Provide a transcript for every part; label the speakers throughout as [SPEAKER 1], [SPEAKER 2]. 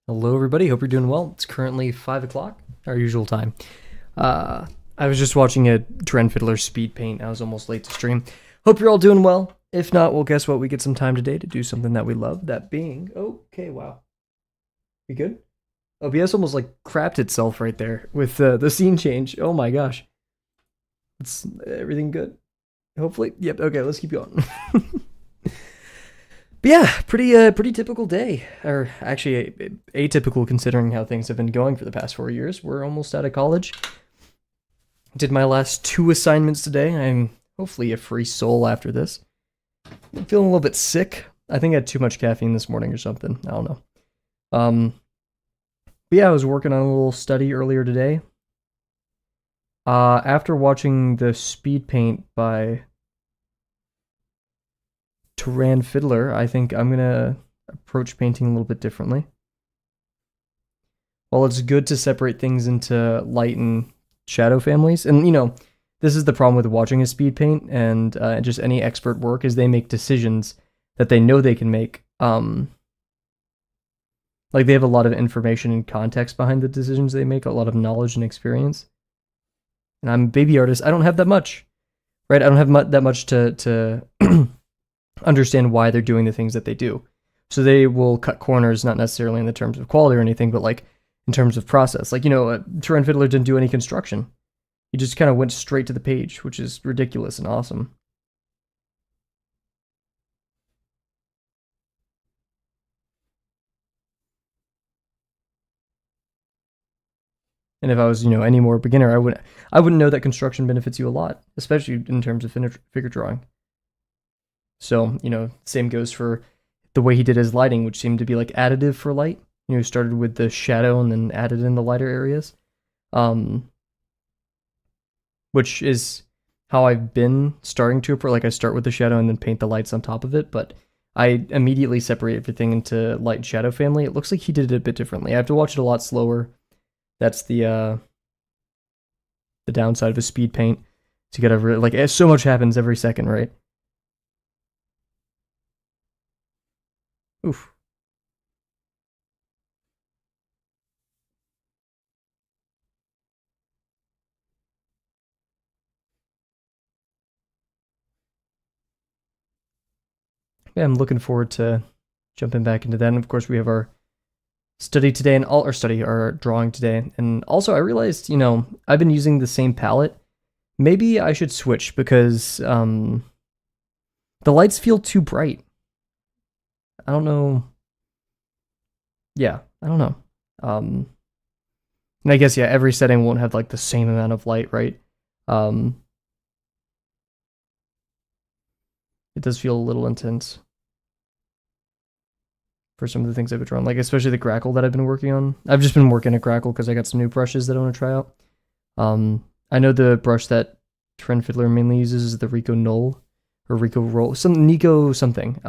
[SPEAKER 1] Hello, everybody. Hope you're doing well. It's currently 5 o'clock, our usual time. Uh, I was just watching a Trend Fiddler speed paint. I was almost late to stream. Hope you're all doing well. If not, well, guess what? We get some time today to do something that we love. That being, okay, wow. We good? OBS almost like crapped itself right there with the scene change. Oh my gosh. It's everything good? Hopefully. Yep. Okay, let's keep going. But yeah, pretty typical day, or actually atypical considering how things have been going for the past 4 years. We're almost out of college. Did my last two assignments today. I'm hopefully a free soul after this. I'm feeling a little bit sick. I think I had too much caffeine this morning or something. I don't know. But yeah, I was working on a little study earlier today. After watching the speed paint by Turan Fiddler, I think I'm gonna approach painting a little bit differently. While it's good to separate things into light and shadow families, and this is the problem with watching a speed paint and just any expert work is they make decisions that they know they can make. Like they have a lot of information and context behind the decisions they make, a lot of knowledge and experience. And I'm a baby artist. I don't have that much, right? I don't have that much to understand why they're doing the things that they do. So they will cut corners, not necessarily in the terms of quality or anything, but like in terms of process. Like, Turan Fiddler didn't do any construction. He just kind of went straight to the page, which is ridiculous and awesome. And if I was, any more beginner, I wouldn't know that construction benefits you a lot, especially in terms of figure drawing. So, same goes for the way he did his lighting, which seemed to be like additive for light. He started with the shadow and then added in the lighter areas. Which is how I've been starting to approach. Like I start with the shadow and then paint the lights on top of it, but I immediately separate everything into light and shadow family. It looks like he did it a bit differently. I have to watch it a lot slower. That's the downside of a speed paint. To get over it, like so much happens every second, right? Oof. Yeah, I'm looking forward to jumping back into that. And of course, we have our study today and all our study, our drawing today. And also, I realized, I've been using the same palette. Maybe I should switch because the lights feel too bright. I don't know. Yeah, I don't know. And I guess yeah, every setting won't have like the same amount of light, right? Um, it does feel a little intense for some of the things I've been drawing, like especially the grackle that I've been working on. I've just been working at grackle because I got some new brushes that I want to try out. I know the brush that Trend Fiddler mainly uses is the Rico Null or Rico Roll, some Nico something.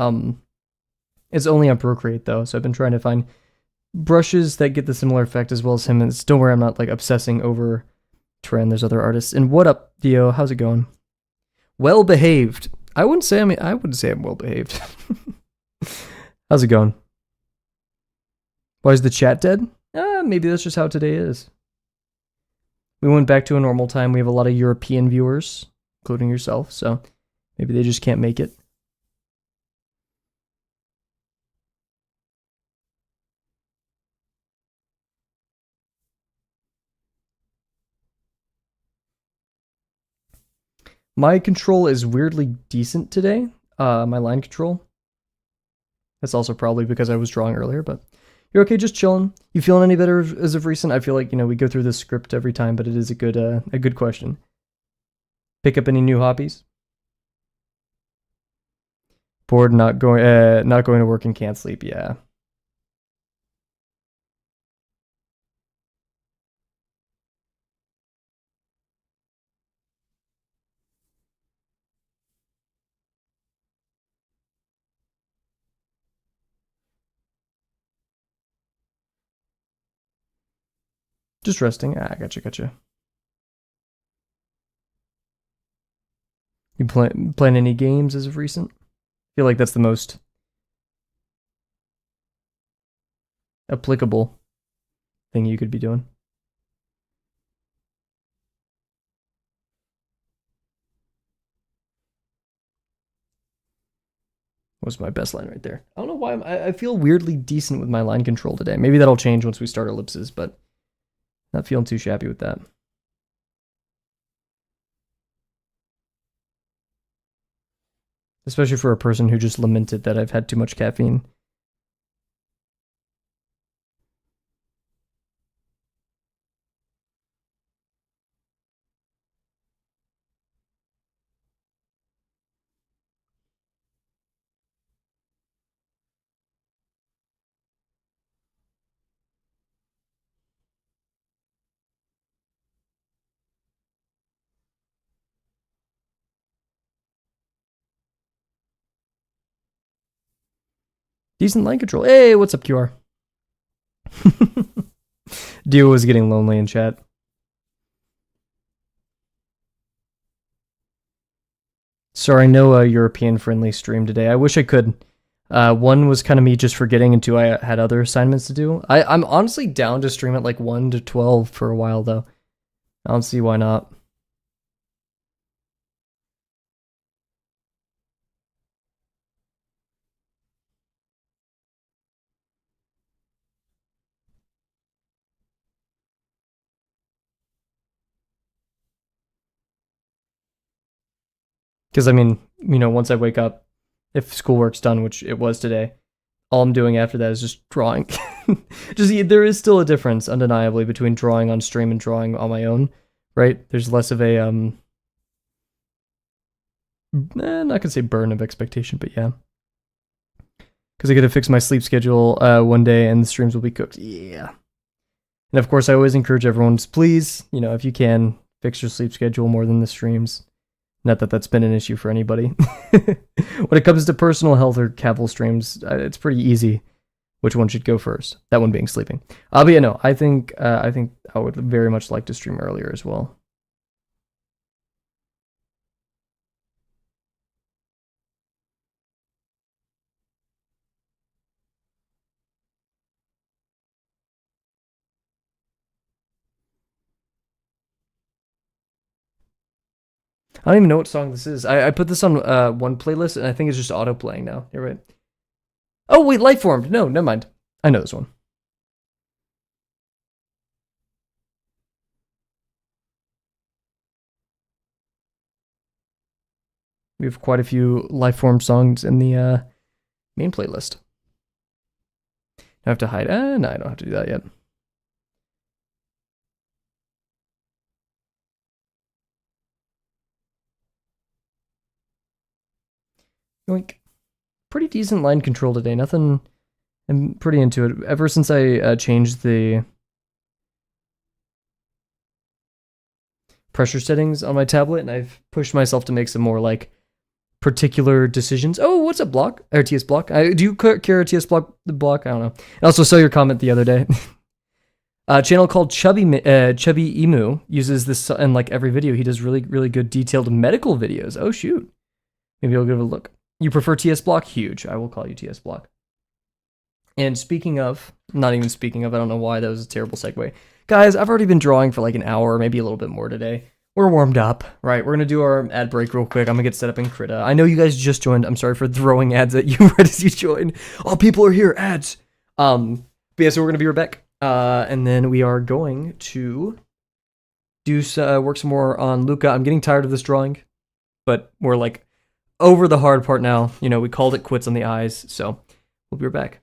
[SPEAKER 1] It's only on Procreate though, so I've been trying to find brushes that get the similar effect as well as him. And don't worry, I'm not like obsessing over Trend. There's other artists. And what up, Dio? How's it going? Well behaved. I wouldn't say I'm well behaved. How's it going? Why is the chat dead? Maybe that's just how today is. We went back to a normal time. We have a lot of European viewers, including yourself, so maybe they just can't make it. My control is weirdly decent today. My line control. That's also probably because I was drawing earlier, but you're okay, just chilling. You feeling any better as of recent? I feel like we go through this script every time, but it is a good question. Pick up any new hobbies? Bored, not going to work and can't sleep. Yeah, just resting. Gotcha. You playing any games as of recent? I feel like that's the most. applicable thing you could be doing. Was my best line right there. I don't know why I feel weirdly decent with my line control today. Maybe that'll change once we start ellipses, but not feeling too shabby with that. Especially for a person who just lamented that I've had too much caffeine. Decent line control. Hey, what's up, QR? Dio was getting lonely in chat. Sorry, no European-friendly stream today. I wish I could. One was kind of me just forgetting, and two, I had other assignments to do. I'm honestly down to stream at like 1 to 12 for a while, though. I don't see why not. Because, I mean, once I wake up, if schoolwork's done, which it was today, all I'm doing after that is just drawing. There is still a difference, undeniably, between drawing on stream and drawing on my own, right? There's less of a, not gonna say burden of expectation, but yeah. Because I get to fix my sleep schedule one day and the streams will be cooked. Yeah. And of course, I always encourage everyone to please, if you can, fix your sleep schedule more than the streams. Not that that's been an issue for anybody. When it comes to personal health or Kavel streams, it's pretty easy which one should go first. That one being sleeping. But yeah, no, I think I would very much like to stream earlier as well. I don't even know what song this is. I put this on one playlist, and I think it's just auto playing now. You're right. Oh wait, Life Formed. No, never mind. I know this one. We have quite a few Lifeform songs in the main playlist. I have to hide. No, I don't have to do that yet. Yoink. Pretty decent line control today. Nothing. I'm pretty into it. Ever since I changed the pressure settings on my tablet, and I've pushed myself to make some more like particular decisions. Oh, what's up, Block? Or TS Block? Do you care TS Block? The Block? I don't know. I also saw your comment the other day. Channel called Chubby Emu uses this in like every video. He does really, really good detailed medical videos. Oh, shoot. Maybe I'll give it a look. You prefer TS Block? Huge. I will call you TS Block. And speaking of, not even speaking of, I don't know why that was a terrible segue. Guys, I've already been drawing for like an hour, maybe a little bit more today. We're warmed up, right? We're gonna do our ad break real quick. I'm gonna get set up in Krita. I know you guys just joined. I'm sorry for throwing ads at you right as you joined. Oh, people are here, ads. But yeah, so we're gonna be right back. And then we are going to do work some more on Luca. I'm getting tired of this drawing, but we're like over the hard part now. We called it quits on the eyes, so we'll be right back.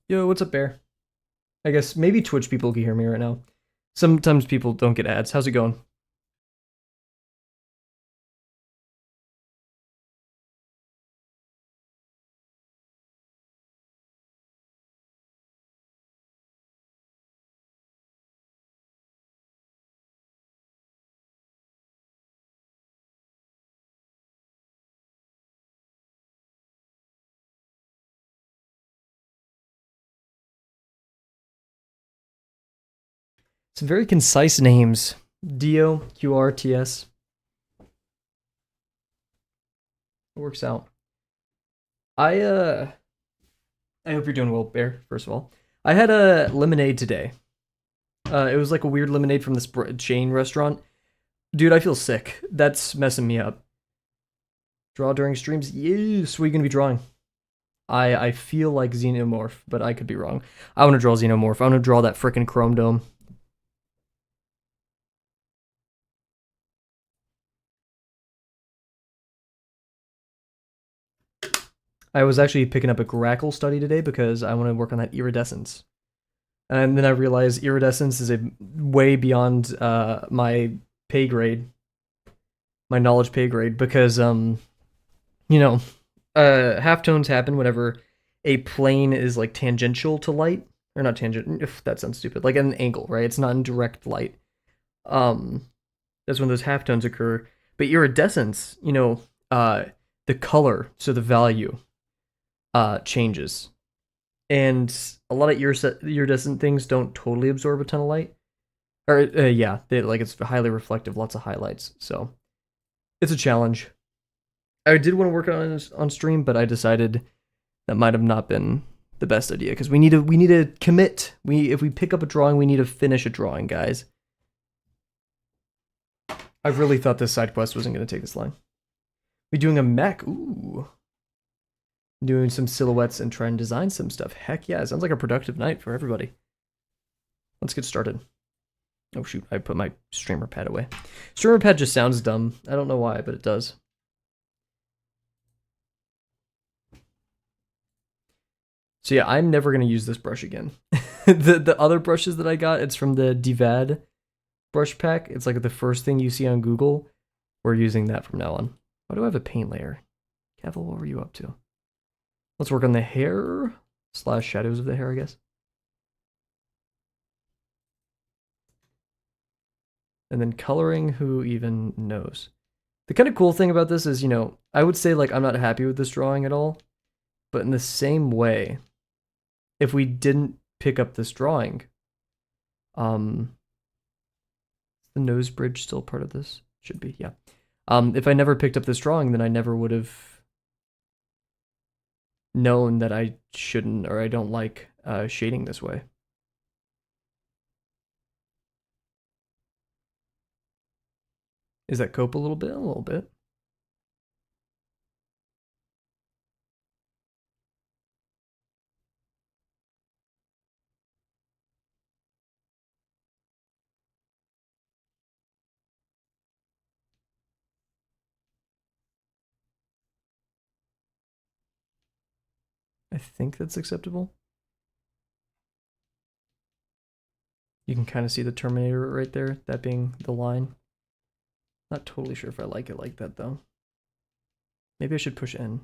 [SPEAKER 1] Yo, what's up, Bear? I guess maybe Twitch people can hear me right now. Sometimes people don't get ads. How's it going? Some very concise names. Dio, QRTS. It works out. I I hope you're doing well, Bear, first of all. I had a lemonade today. It was like a weird lemonade from this chain restaurant. Dude, I feel sick. That's messing me up. Draw during streams? Yes. What are you gonna be drawing? I feel like Xenomorph, but I could be wrong. I want to draw Xenomorph. I want to draw that frickin' Chrome Dome. I was actually picking up a Grackle study today because I want to work on that iridescence. And then I realized iridescence is a way beyond my pay grade, my knowledge pay grade, because you know, halftones happen whenever a plane is like tangential to light, or not tangent. If that sounds stupid, like at an angle, right? It's not in direct light. Um, that's when those halftones occur. But iridescence, the color, so the value, changes, and a lot of iridescent things don't totally absorb a ton of light. Or yeah, it's highly reflective, lots of highlights. So it's a challenge. I did want to work on stream, but I decided that might have not been the best idea because we need to commit. If we pick up a drawing, we need to finish a drawing, guys. I really thought this side quest wasn't going to take this long. We doing a mech? Ooh. Doing some silhouettes and trying to design some stuff. Heck yeah, sounds like a productive night for everybody. Let's get started. Oh shoot, I put my streamer pad away. Streamer pad just sounds dumb. I don't know why, but it does. So yeah, I'm never going to use this brush again. the other brushes that I got, it's from the Divad brush pack. It's like the first thing you see on Google. We're using that from now on. Why do I have a paint layer? Kavel, what were you up to? Let's work on the hair / shadows of the hair, I guess. And then coloring, who even knows? The kind of cool thing about this is, I would say like I'm not happy with this drawing at all. But in the same way, if we didn't pick up this drawing, is the nose bridge still part of this? Should be, yeah. If I never picked up this drawing, then I never would have known that I shouldn't, or I don't like shading this way. Is that cope a little bit? A little bit. I think that's acceptable. You can kind of see the Terminator right there, that being the line. Not totally sure if I like it like that, though. Maybe I should push N.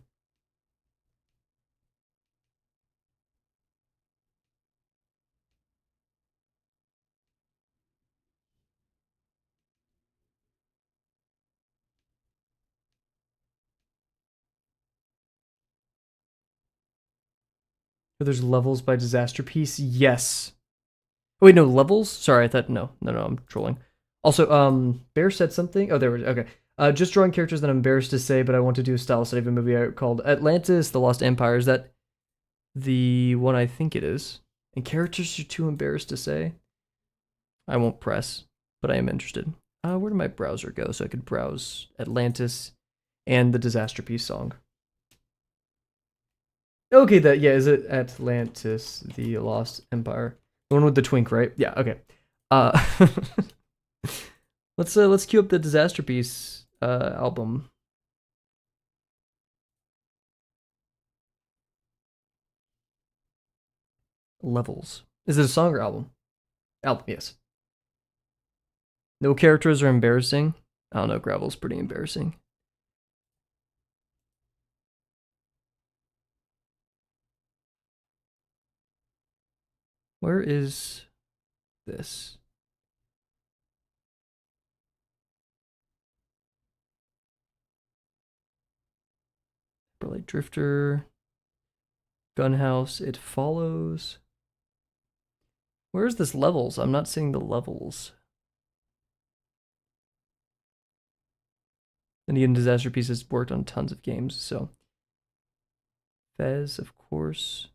[SPEAKER 1] There's levels by Disaster Piece. Yes. Oh, wait, no, levels? Sorry, I thought, no, I'm trolling. Also, Bear said something. Oh, there we go. Okay. Just drawing characters that I'm embarrassed to say, but I want to do a style study of a movie called Atlantis, The Lost Empire. Is that the one I think it is? And characters you're too embarrassed to say? I won't press, but I am interested. Where did my browser go so I could browse Atlantis and the Disaster Piece song? Okay, yeah, is it Atlantis, The Lost Empire? The one with the twink, right? Yeah, okay. Let's cue up the Disaster Piece album. Levels. Is it a song or album? Album, yes. No characters are embarrassing. I don't know, Gravel's pretty embarrassing. Where is this? Light Drifter. Gunhouse. It Follows. Where's this levels? I'm not seeing the levels. And again, Disaster Piece has worked on tons of games, so. Fez, of course.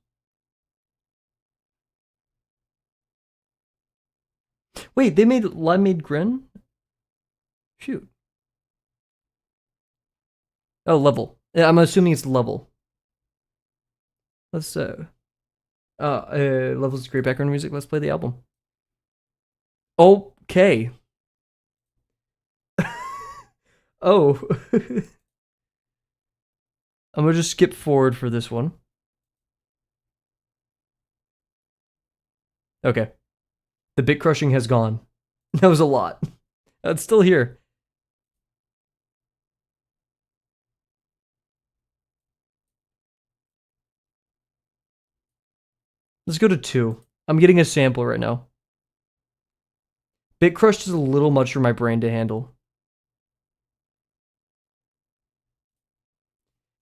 [SPEAKER 1] Wait, they made Limeade Grin? Shoot. Oh, level. Yeah, I'm assuming it's level. Let's levels great background music. Let's play the album. Okay. Oh. I'm gonna just skip forward for this one. Okay. The bit crushing has gone. That was a lot. It's still here. Let's go to 2. I'm getting a sample right now. Bit crushed is a little much for my brain to handle.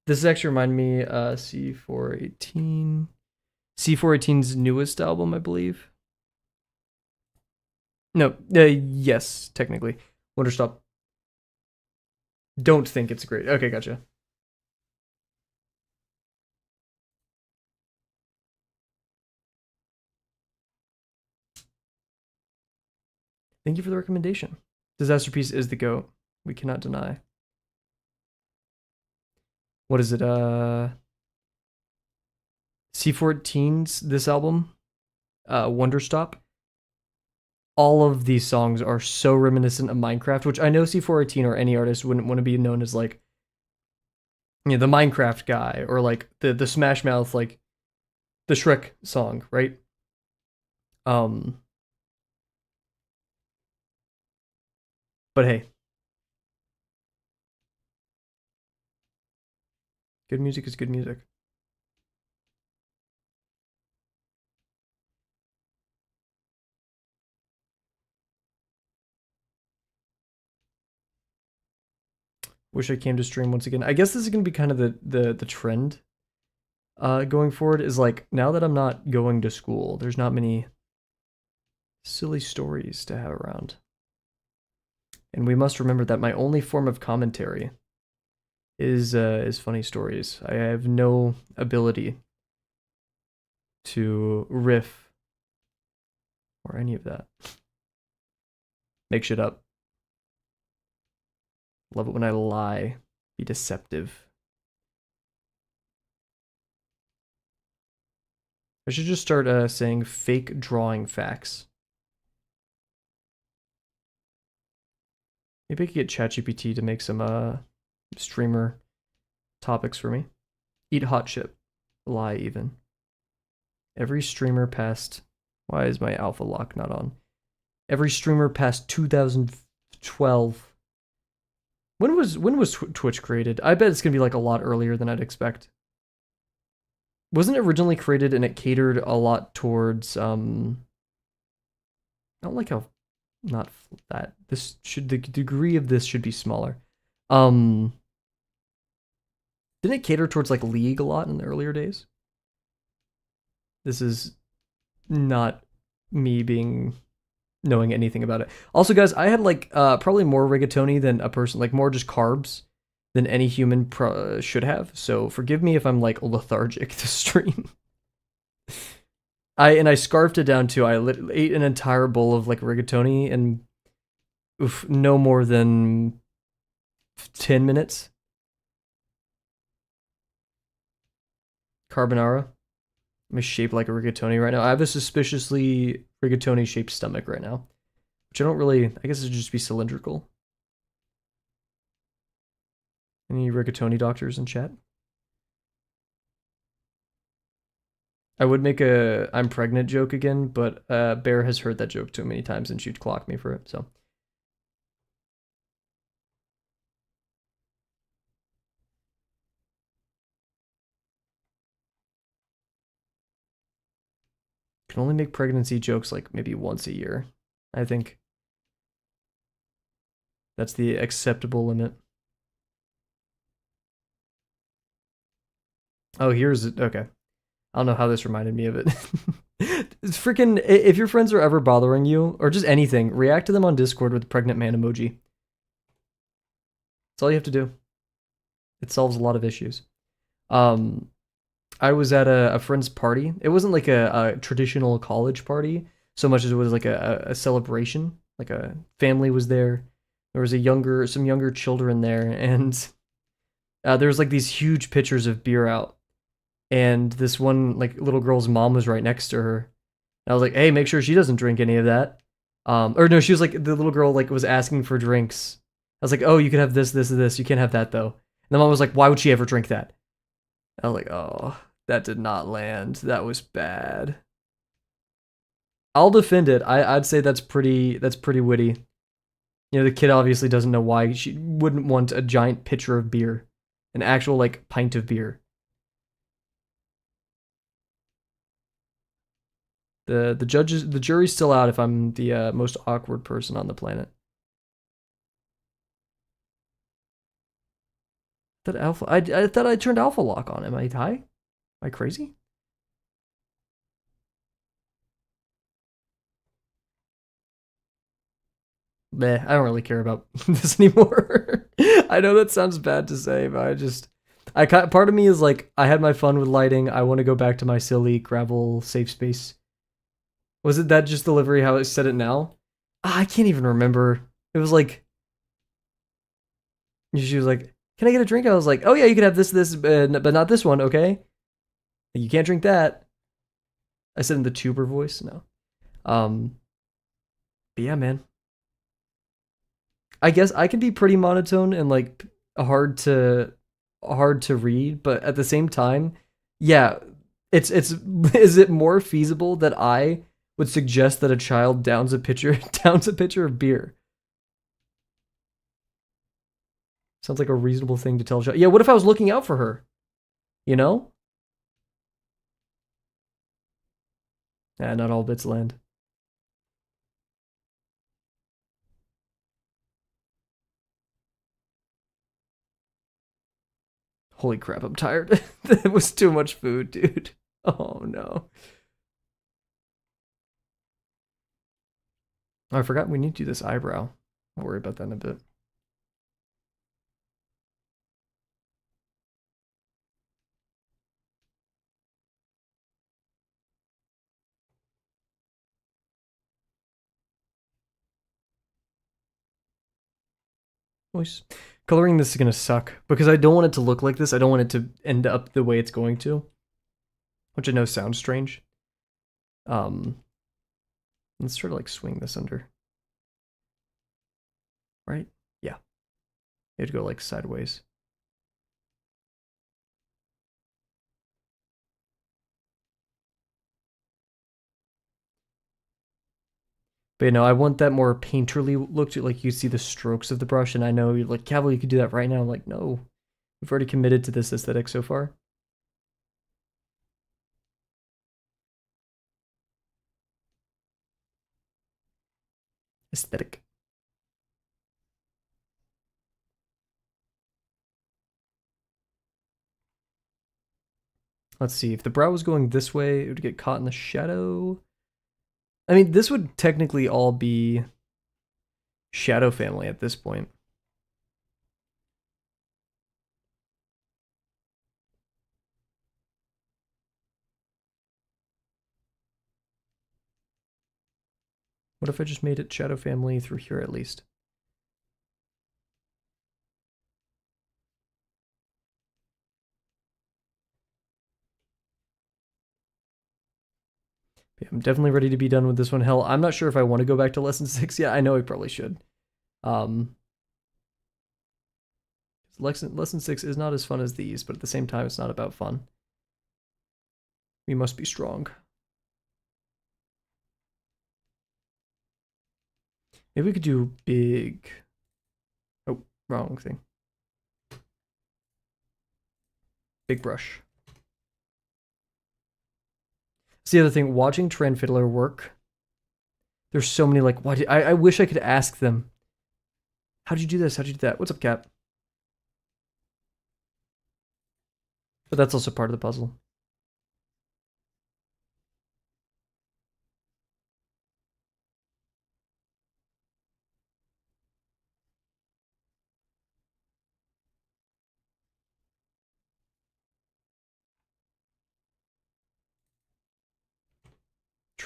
[SPEAKER 1] This actually reminded me C418. C418's newest album, I believe. No, yes, technically. Wonderstop. Don't think it's great. Okay, gotcha. Thank you for the recommendation. Disaster Piece is the GOAT. We cannot deny. What is it? C14's this album, Wonderstop. All of these songs are so reminiscent of Minecraft, which I know C418 or any artist wouldn't want to be known as like, you know, the Minecraft guy or like the Smash Mouth, like the Shrek song, right? But hey, good music is good music. Wish I came to stream once again. I guess this is gonna be kind of the trend going forward, is like now that I'm not going to school, there's not many silly stories to have around. And we must remember that my only form of commentary is funny stories. I have no ability to riff or any of that. Make shit up. Love it when I lie. Be deceptive. I should just start saying fake drawing facts. Maybe I could get ChatGPT to make some streamer topics for me. Eat hot chip. Lie even. Every streamer past... Why is my alpha lock not on? Every streamer past 2012. When was Twitch created? I bet it's gonna be like a lot earlier than I'd expect. Wasn't it originally created and it catered a lot towards I don't like how not that this should the degree of this should be smaller. Didn't it cater towards like League a lot in the earlier days? This is not me being knowing anything about it. Also, guys, I had like probably more rigatoni than a person, like more just carbs than any human should have. So forgive me if I'm like lethargic to stream. I scarfed it down too. I ate an entire bowl of like rigatoni and oof, no more than 10 minutes. Carbonara. I'm shaped like a rigatoni right now. I have a suspiciously rigatoni shaped stomach right now, which I don't really, I guess it would just be cylindrical. Any rigatoni doctors in chat? I would make a I'm pregnant joke again, but Bear has heard that joke too many times and she'd clock me for it, so. Can only make pregnancy jokes like maybe once a year. I think that's the acceptable limit. Oh, here's it. Okay. I don't know how this reminded me of it. It's freaking. If your friends are ever bothering you or just anything, react to them on Discord with the pregnant man emoji. That's all you have to do. It solves a lot of issues. Um, I was at a friend's party. It wasn't like a traditional college party so much as it was like a celebration. Like a family was there. There was some younger children there, and there was like these huge pitchers of beer out. And this one like little girl's mom was right next to her. And I was like, "Hey, make sure she doesn't drink any of that." Or no, she was like the little girl like was asking for drinks. I was like, "Oh, you could have this, this, and this. You can't have that though." And the mom was like, "Why would she ever drink that?" I was like, "Oh, that did not land. That was bad." I'll defend it. I'd say that's pretty witty. You know, the kid obviously doesn't know why she wouldn't want a giant pitcher of beer, an actual like pint of beer. The jury's still out if I'm the most awkward person on the planet. That alpha, I thought I turned alpha lock on. Am I high? Am I crazy? Meh, I don't really care about this anymore. I know that sounds bad to say, but part of me is like, I had my fun with lighting. I want to go back to my silly gravel safe space. Was it that just delivery how it said it now? I can't even remember. It was like, she was like, "Can I get a drink?" I was like, "Oh yeah, you can have this, but not this one, okay? You can't drink that." I said in the tuber voice, no. Um, but yeah, man. I guess I can be pretty monotone and like hard to hard to read, but at the same time, yeah, it's is it more feasible that I would suggest that a child downs a pitcher downs a pitcher of beer? Sounds like a reasonable thing to tell a child. Yeah, what if I was looking out for her? You know? Not all bits land. Holy crap, I'm tired. That was too much food, dude. Oh no. Oh, I forgot we need to do this eyebrow. I'll worry about that in a bit. Voice. Coloring this is gonna suck because I don't want it to look like this. I don't want it to end up the way it's going to, which I know sounds strange. Um, let's try to like swing this under. Right? Yeah. You have to go like sideways. But you know, I want that more painterly look to like you see the strokes of the brush, and I know you're like, Kavel, you could do that right now. I'm like, no, we've already committed to this aesthetic so far. Aesthetic. Let's see. If the brow was going this way, it would get caught in the shadow. I mean, this would technically all be shadow family at this point. What if I just made it shadow family through here at least? Yeah, I'm definitely ready to be done with this one. Hell, I'm not sure if I want to go back to lesson 6 yet. I know I probably should. Um, lesson 6 is not as fun as these, but at the same time, it's not about fun. We must be strong. Maybe we could do big. Oh, wrong thing. Big brush. It's the other thing. Watching Trend Fiddler work, there's so many like, what? I wish I could ask them. How'd you do this? How'd you do that? What's up, Cap? But that's also part of the puzzle.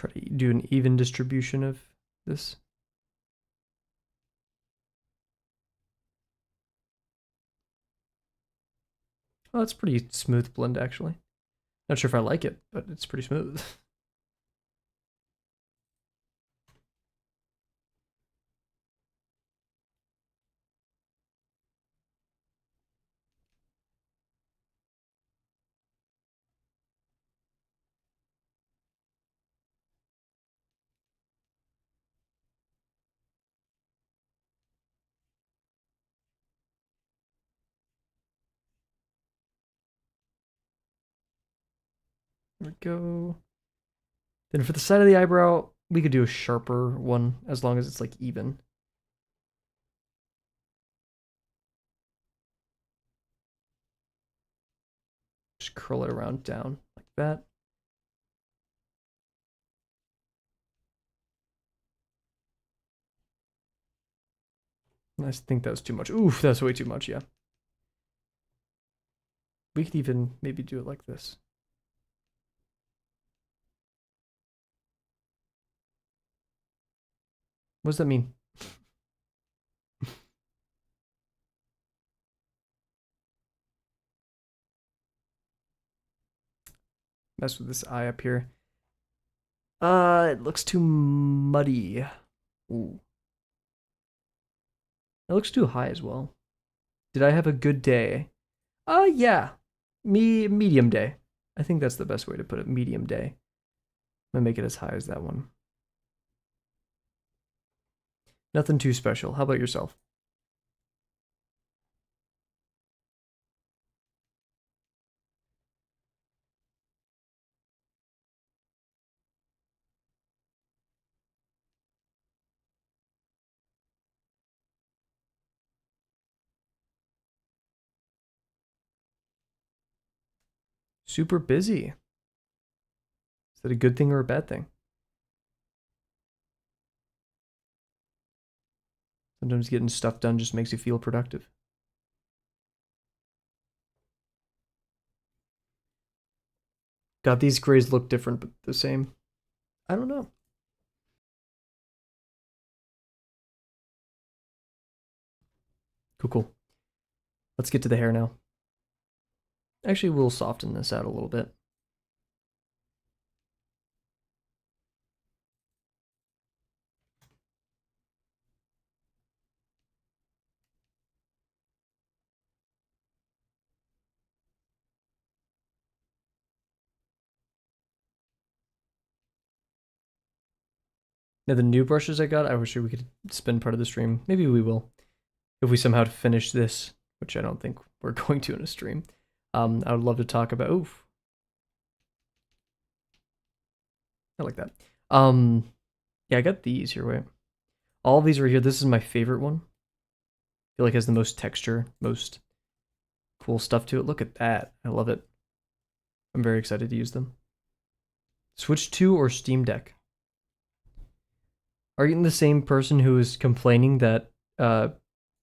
[SPEAKER 1] Try to do an even distribution of this. Oh, that's pretty smooth blend, actually. Not sure if I like it, but it's pretty smooth. There we go. Then for the side of the eyebrow, we could do a sharper one as long as it's like even. Just curl it around down like that. I think that was too much. Oof, that's way too much, yeah. We could even maybe do it like this. What does that mean? Mess with this eye up here. It looks too muddy. Ooh. It looks too high as well. Did I have a good day? Yeah. Medium day. I think that's the best way to put it. Medium day. I'm gonna make it as high as that one. Nothing too special. How about yourself? Super busy. Is that a good thing or a bad thing? Sometimes getting stuff done just makes you feel productive. God, these grays look different but the same. I don't know. Cool, cool. Let's get to the hair now. Actually, we'll soften this out a little bit. Now the new brushes I got, I wish we could spend part of the stream. Maybe we will. If we somehow finish this, which I don't think we're going to in a stream. I would love to talk about, oof. I like that. Yeah, I got these here, wait. All of these are here. This is my favorite one. I feel like it has the most texture, most cool stuff to it. Look at that. I love it. I'm very excited to use them. Switch 2 or Steam Deck? Are you the same person who was complaining that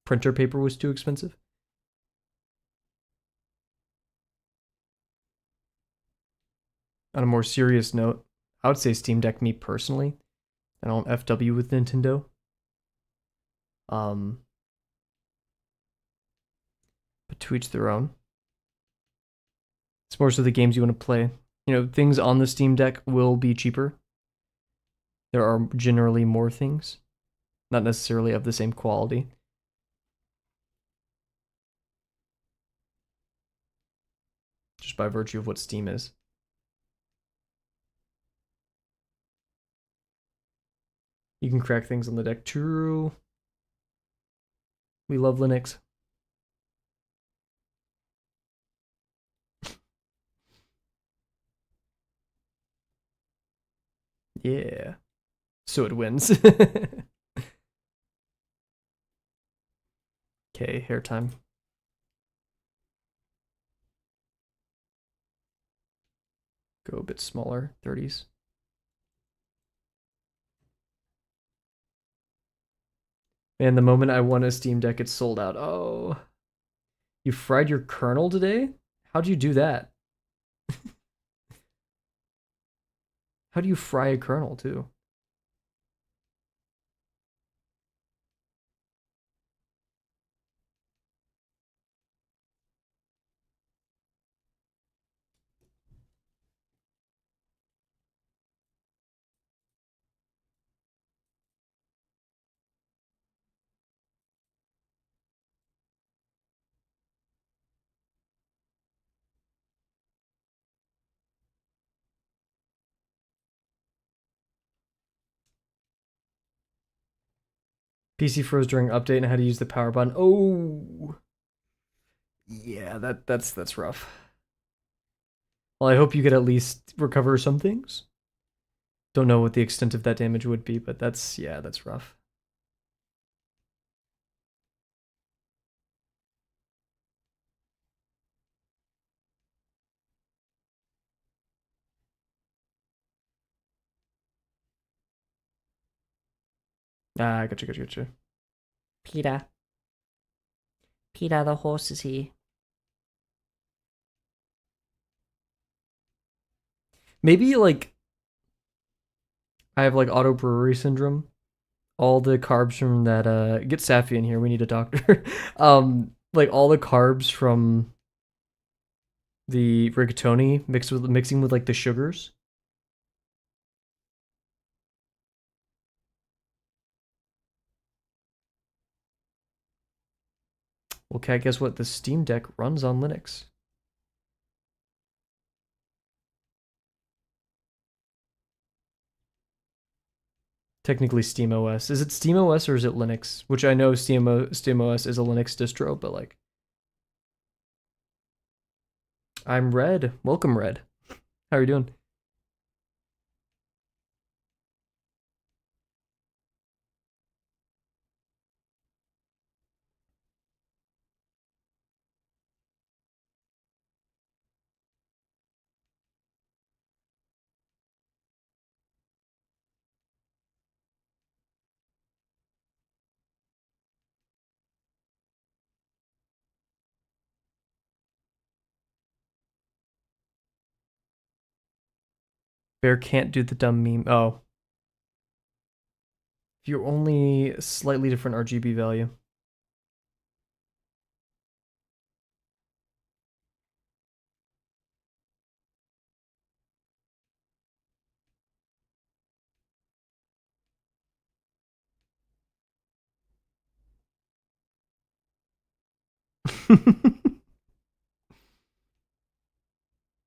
[SPEAKER 1] printer paper was too expensive? On a more serious note, I would say Steam Deck, me personally. I don't FW with Nintendo. But to each their own. It's more so the games you want to play. You know, things on the Steam Deck will be cheaper. There are generally more things, not necessarily of the same quality. Just by virtue of what Steam is. You can crack things on the deck. True. We love Linux. Yeah. So it wins. Okay, hair time. Go a bit smaller, 30s. Man, the moment I won a Steam Deck, it's sold out. Oh. You fried your kernel today? How'd you do that? How do you fry a kernel too? PC froze during update and how to use the power button. Oh, yeah, that's rough. Well, I hope you could at least recover some things. Don't know what the extent of that damage would be, but that's rough. Ah, gotcha.
[SPEAKER 2] Peter. Peter the horse is here.
[SPEAKER 1] Maybe like I have like auto brewery syndrome. All the carbs from that get Safi in here, we need a doctor. Like all the carbs from the rigatoni mixing with like the sugars. Well, cat, guess what? The Steam Deck runs on Linux. Technically Steam OS. Is it Steam OS or is it Linux? Which I know Steam OS is a Linux distro, but like I'm Red. Welcome, Red. How are you doing? Bear can't do the dumb meme. Oh, if you're only slightly different RGB value.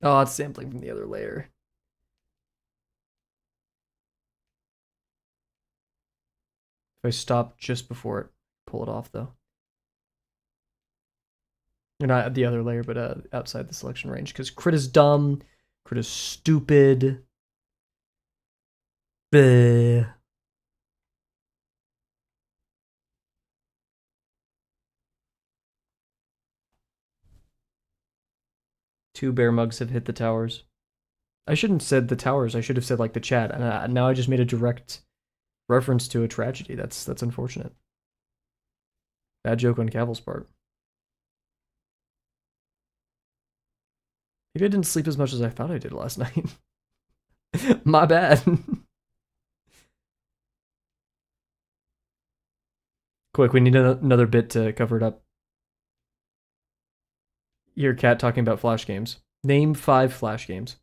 [SPEAKER 1] Oh, it's sampling from the other layer. If I stop just before it, pull it off though. Or not the other layer, but outside the selection range. Because crit is dumb. Crit is stupid. Bleh. Two bear mugs have hit the towers. I shouldn't have said the towers. I should have said like the chat. And now I just made a direct reference to a tragedy. That's unfortunate. Bad joke on Kavel's part. Maybe I didn't sleep as much as I thought I did last night. My bad. Quick, we need another bit to cover it up. Your cat talking about Flash games. Name 5 Flash games.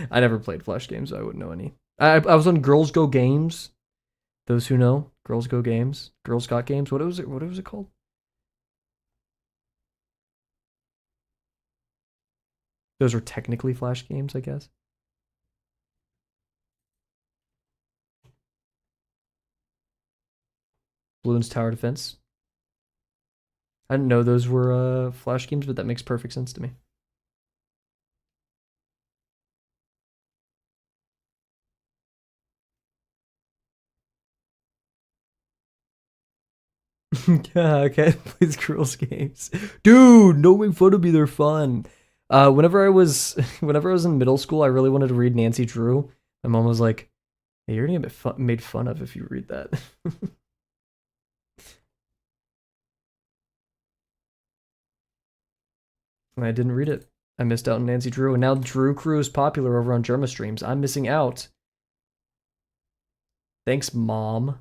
[SPEAKER 1] I never played Flash games, so I wouldn't know any. I was on Girls Go Games. Those who know, Girls Go Games, Girls Got Games. What was it? What was it called? Those are technically Flash games, I guess. Bloons Tower Defense. I didn't know those were Flash games, but that makes perfect sense to me. Yeah, okay. Plays girls games. Dude, don't make fun of me, they're fun. Whenever I was whenever I was in middle school, I really wanted to read Nancy Drew. My mom was like, hey, you're gonna get made fun of if you read that. And I didn't read it. I missed out on Nancy Drew, and now Drew Crew is popular over on Germa streams. I'm missing out. Thanks, Mom.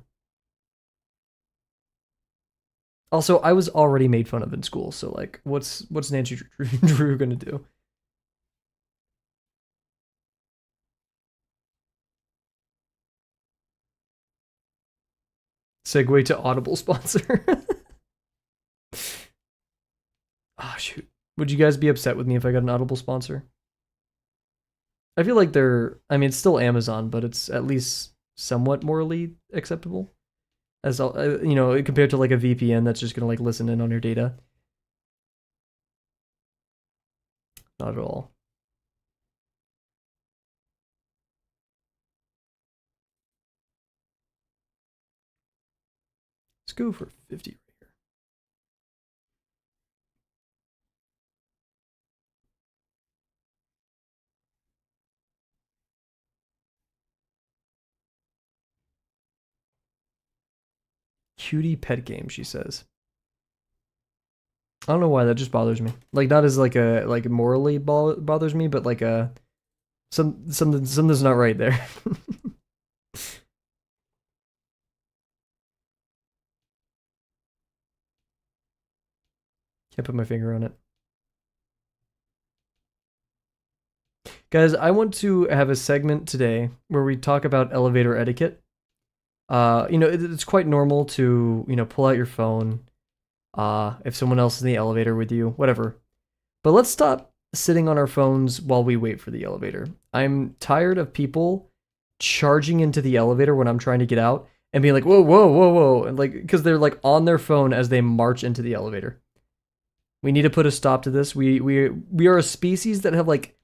[SPEAKER 1] Also, I was already made fun of in school, so like, what's Nancy Drew gonna do? Segue to Audible sponsor. Ah, shoot. Would you guys be upset with me if I got an Audible sponsor? I feel like I mean, it's still Amazon, but it's at least somewhat morally acceptable. As you know, compared to like a VPN that's just gonna like listen in on your data. Not at all. Let's go for 50 right here. Cutie pet game, she says. I don't know why that just bothers me. Like not as like a like morally bothers me, but like a something's not right there. Can't put my finger on it. Guys, I want to have a segment today where we talk about elevator etiquette. You know, it's quite normal to, you know, pull out your phone if someone else is in the elevator with you, whatever. But let's stop sitting on our phones while we wait for the elevator. I'm tired of people charging into the elevator when I'm trying to get out and being like, whoa, whoa, whoa, whoa. And like, because they're like on their phone as they march into the elevator. We need to put a stop to this. We are a species that have like,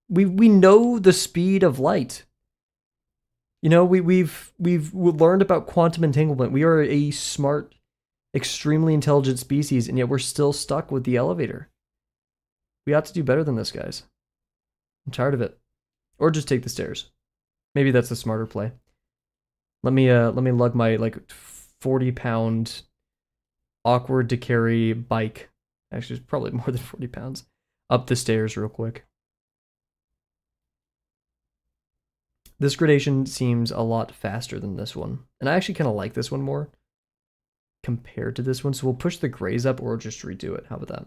[SPEAKER 1] we know the speed of light. You know, we've learned about quantum entanglement. We are a smart, extremely intelligent species, and yet we're still stuck with the elevator. We ought to do better than this, guys. I'm tired of it. Or just take the stairs. Maybe that's a smarter play. Let me lug my like 40-pound awkward to carry bike. Actually, it's probably more than 40 pounds. Up the stairs real quick. This gradation seems a lot faster than this one. And I actually kind of like this one more compared to this one. So we'll push the grays up or just redo it. How about that?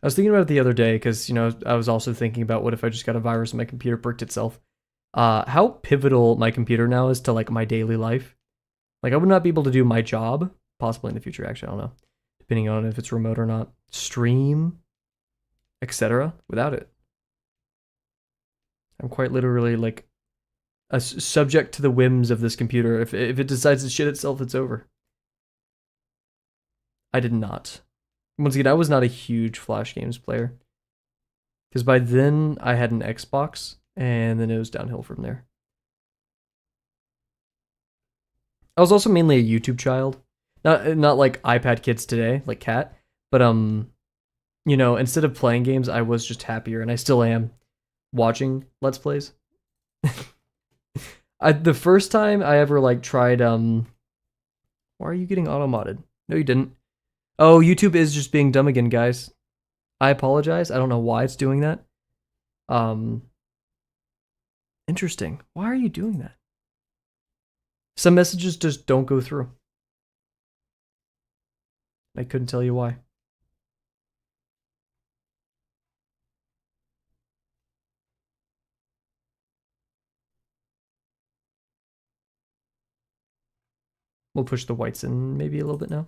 [SPEAKER 1] I was thinking about it the other day because, you know, I was also thinking about what if I just got a virus and my computer bricked itself. How pivotal my computer now is to like my daily life. Like I would not be able to do my job, possibly in the future, actually, I don't know, depending on if it's remote or not, stream, etc. without it. I'm quite literally like subject to the whims of this computer. If it decides to shit itself, it's over. I did not. Once again, I was not a huge Flash games player. Because by then, I had an Xbox, and then it was downhill from there. I was also mainly a YouTube child. Not like iPad kids today, like Cat. But, you know, instead of playing games, I was just happier, and I still am watching Let's Plays. The first time I ever, like, tried, why are you getting auto-modded? No, you didn't. Oh, YouTube is just being dumb again, guys. I apologize. I don't know why it's doing that. Interesting. Why are you doing that? Some messages just don't go through. I couldn't tell you why. We'll push the whites in maybe a little bit now.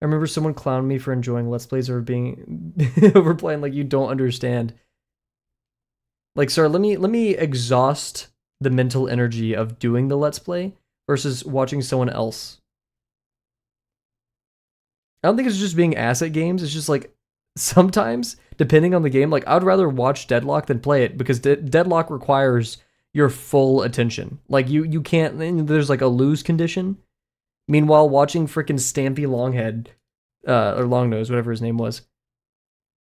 [SPEAKER 1] I remember someone clowned me for enjoying Let's Plays or being overplaying like you don't understand. Like, sir, let me exhaust the mental energy of doing the Let's Play versus watching someone else. I don't think it's just being ass at games. It's just like sometimes, depending on the game, like I'd rather watch Deadlock than play it because Deadlock requires your full attention. Like you can't. There's like a lose condition. Meanwhile, watching freaking Stampy Longhead, or Longnose, whatever his name was,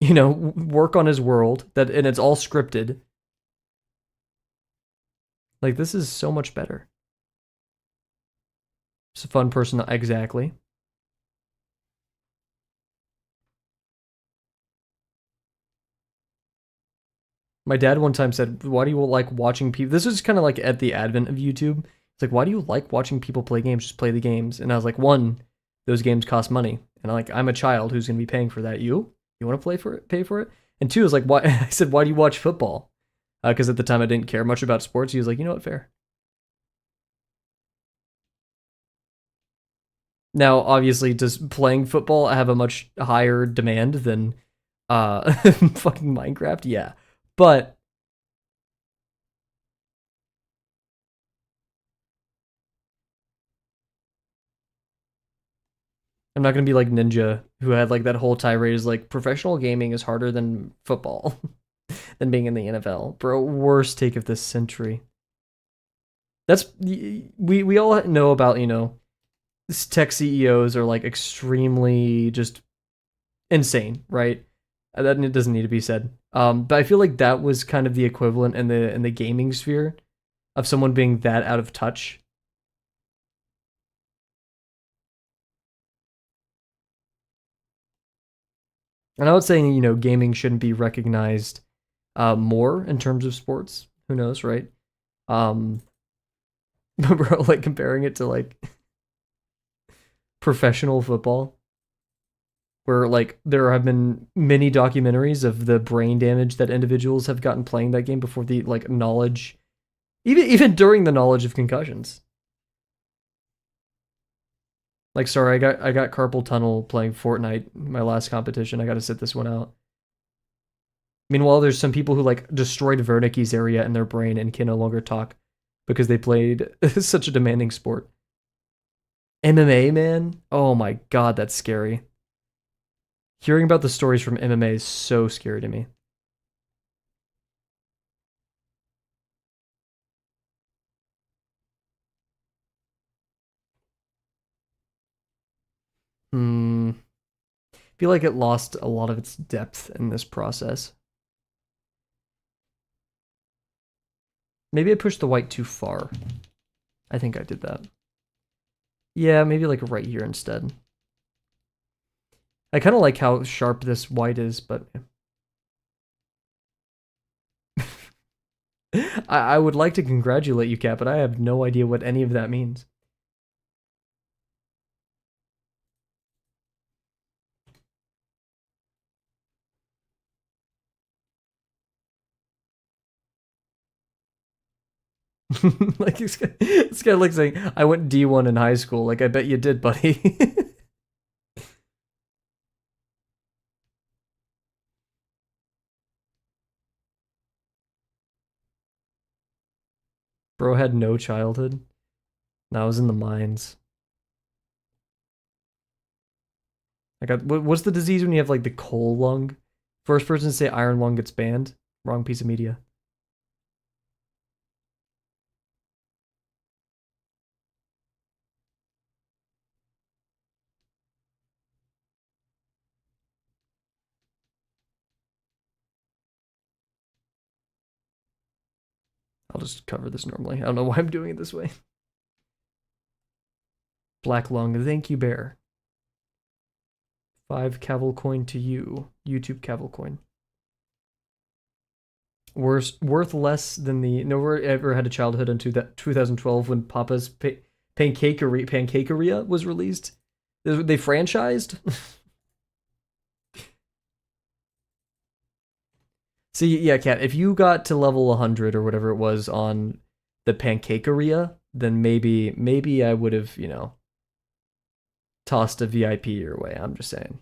[SPEAKER 1] work on his world and it's all scripted. Like this is so much better. It's a fun person, exactly. My dad one time said, "Why do you like watching people?" This was kind of like at the advent of YouTube. It's like, "Why do you like watching people play games? Just play the games." And I was like, "One, those games cost money, and I'm a child who's going to be paying for that. You want to play for it, pay for it." And two is like, "Why?" I said, "Why do you watch football?" Because at the time I didn't care much about sports. He was like, "You know what? Fair." Now, obviously, does playing football have a much higher demand than fucking Minecraft? Yeah, but I'm not gonna be like Ninja, who had like that whole tirade is like professional gaming is harder than football, than being in the NFL. Bro, worst take of this century. That's we all know about tech CEOs are like extremely just insane, right? That it doesn't need to be said. But I feel like that was kind of the equivalent in the gaming sphere of someone being that out of touch. And I would say, gaming shouldn't be recognized more in terms of sports. Who knows, right? Um, but bro, like comparing it to like professional football, where like there have been many documentaries of the brain damage that individuals have gotten playing that game before the like knowledge, even during the knowledge of concussions. Like, sorry, I got carpal tunnel playing Fortnite, my last competition. I got to sit this one out. Meanwhile, there's some people who like destroyed Wernicke's area in their brain and can no longer talk because they played such a demanding sport. MMA, man. Oh my god, that's scary. Hearing about the stories from MMA is so scary to me. Hmm. I feel like it lost a lot of its depth in this process. Maybe I pushed the white too far. I think I did that. Yeah, maybe like right here instead. I kind of like how sharp this white is, but I would like to congratulate you, Kat, but I have no idea what any of that means. Like this guy looks like I went D1 in high school. Like I bet you did, buddy. Bro had no childhood. No, I was in the mines. I got what's the disease when you have like the coal lung? First person to say iron lung gets banned. Wrong piece of media. I'll just cover this normally. I don't know why I'm doing it this way. Black lung. Thank you, bear. 5 Kavel coin to you. YouTube Kavel coin. Worth less than the. Never ever had a childhood until that 2012 when Papa's Pancakeria was released. They franchised. See, yeah, Kat, if you got to level 100 or whatever it was on the Pancakeria, then maybe I would have, tossed a VIP your way. I'm just saying.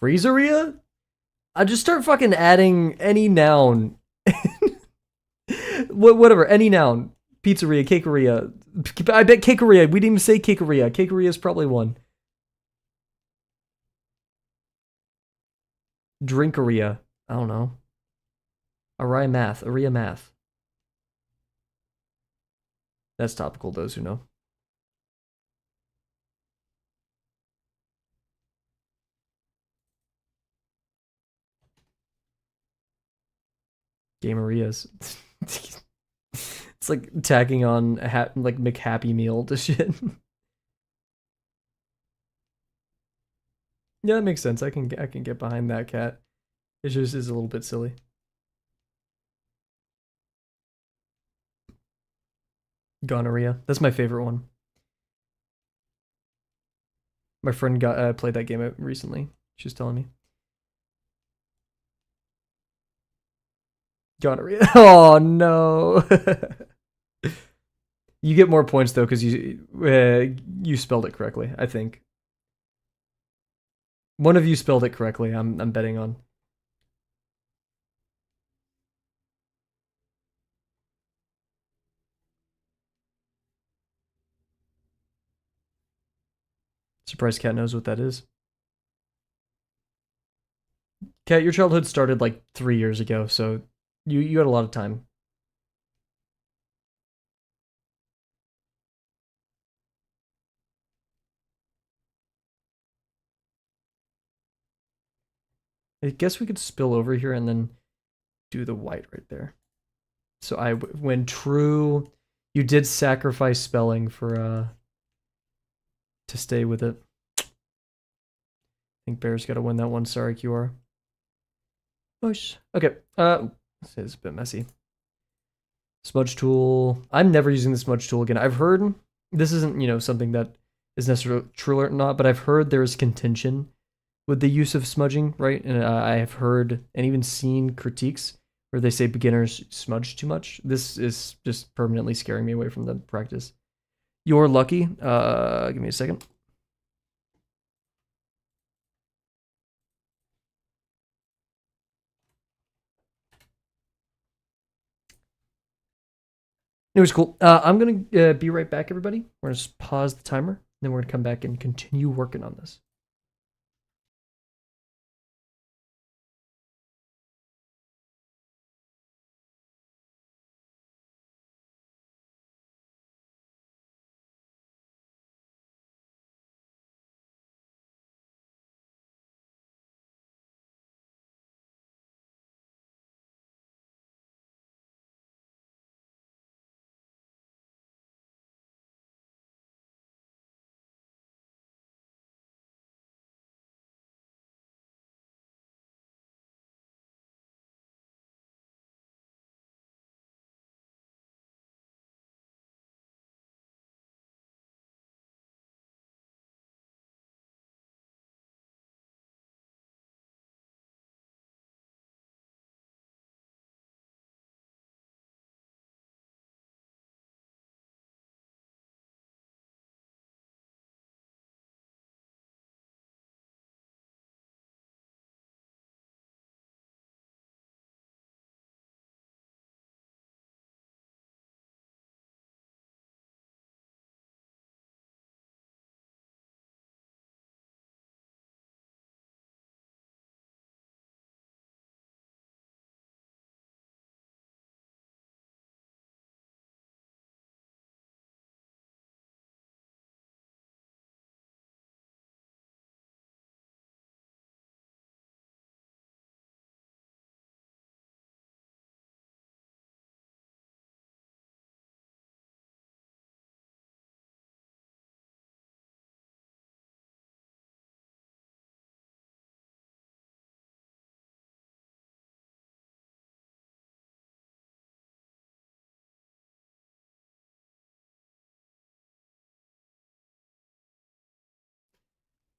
[SPEAKER 1] Freezeria? I just start fucking adding any noun. Whatever, any noun. Pizzeria, cakeria, I bet Kikorea. We didn't even say Kikorea. Kikorea is probably one. Drinkeria. I don't know. Aria math. Aria math. That's topical, those who know. Gamerias. It's like tacking on like McHappy Meal to shit. Yeah, that makes sense. I can get behind that cat. It just is a little bit silly. Gonorrhea. That's my favorite one. My friend got played that game recently. She was telling me. Gonorrhea. Oh no. You get more points though because you spelled it correctly. I think one of you spelled it correctly. I'm betting on. Surprised Cat knows what that is. Cat, your childhood started like 3 years ago, so you had a lot of time. I guess we could spill over here and then do the white right there. So when true, you did sacrifice spelling for to stay with it. I think Bear's got to win that one. Sorry, QR. Push. Okay. It's a bit messy. Smudge tool. I'm never using the smudge tool again. I've heard this isn't something that is necessarily true or not, but I've heard there is contention with the use of smudging, right? And I have heard and even seen critiques where they say beginners smudge too much. This is just permanently scaring me away from the practice. You're lucky. Give me a second. It was cool. I'm gonna be right back, everybody. We're gonna just pause the timer, then we're gonna come back and continue working on this.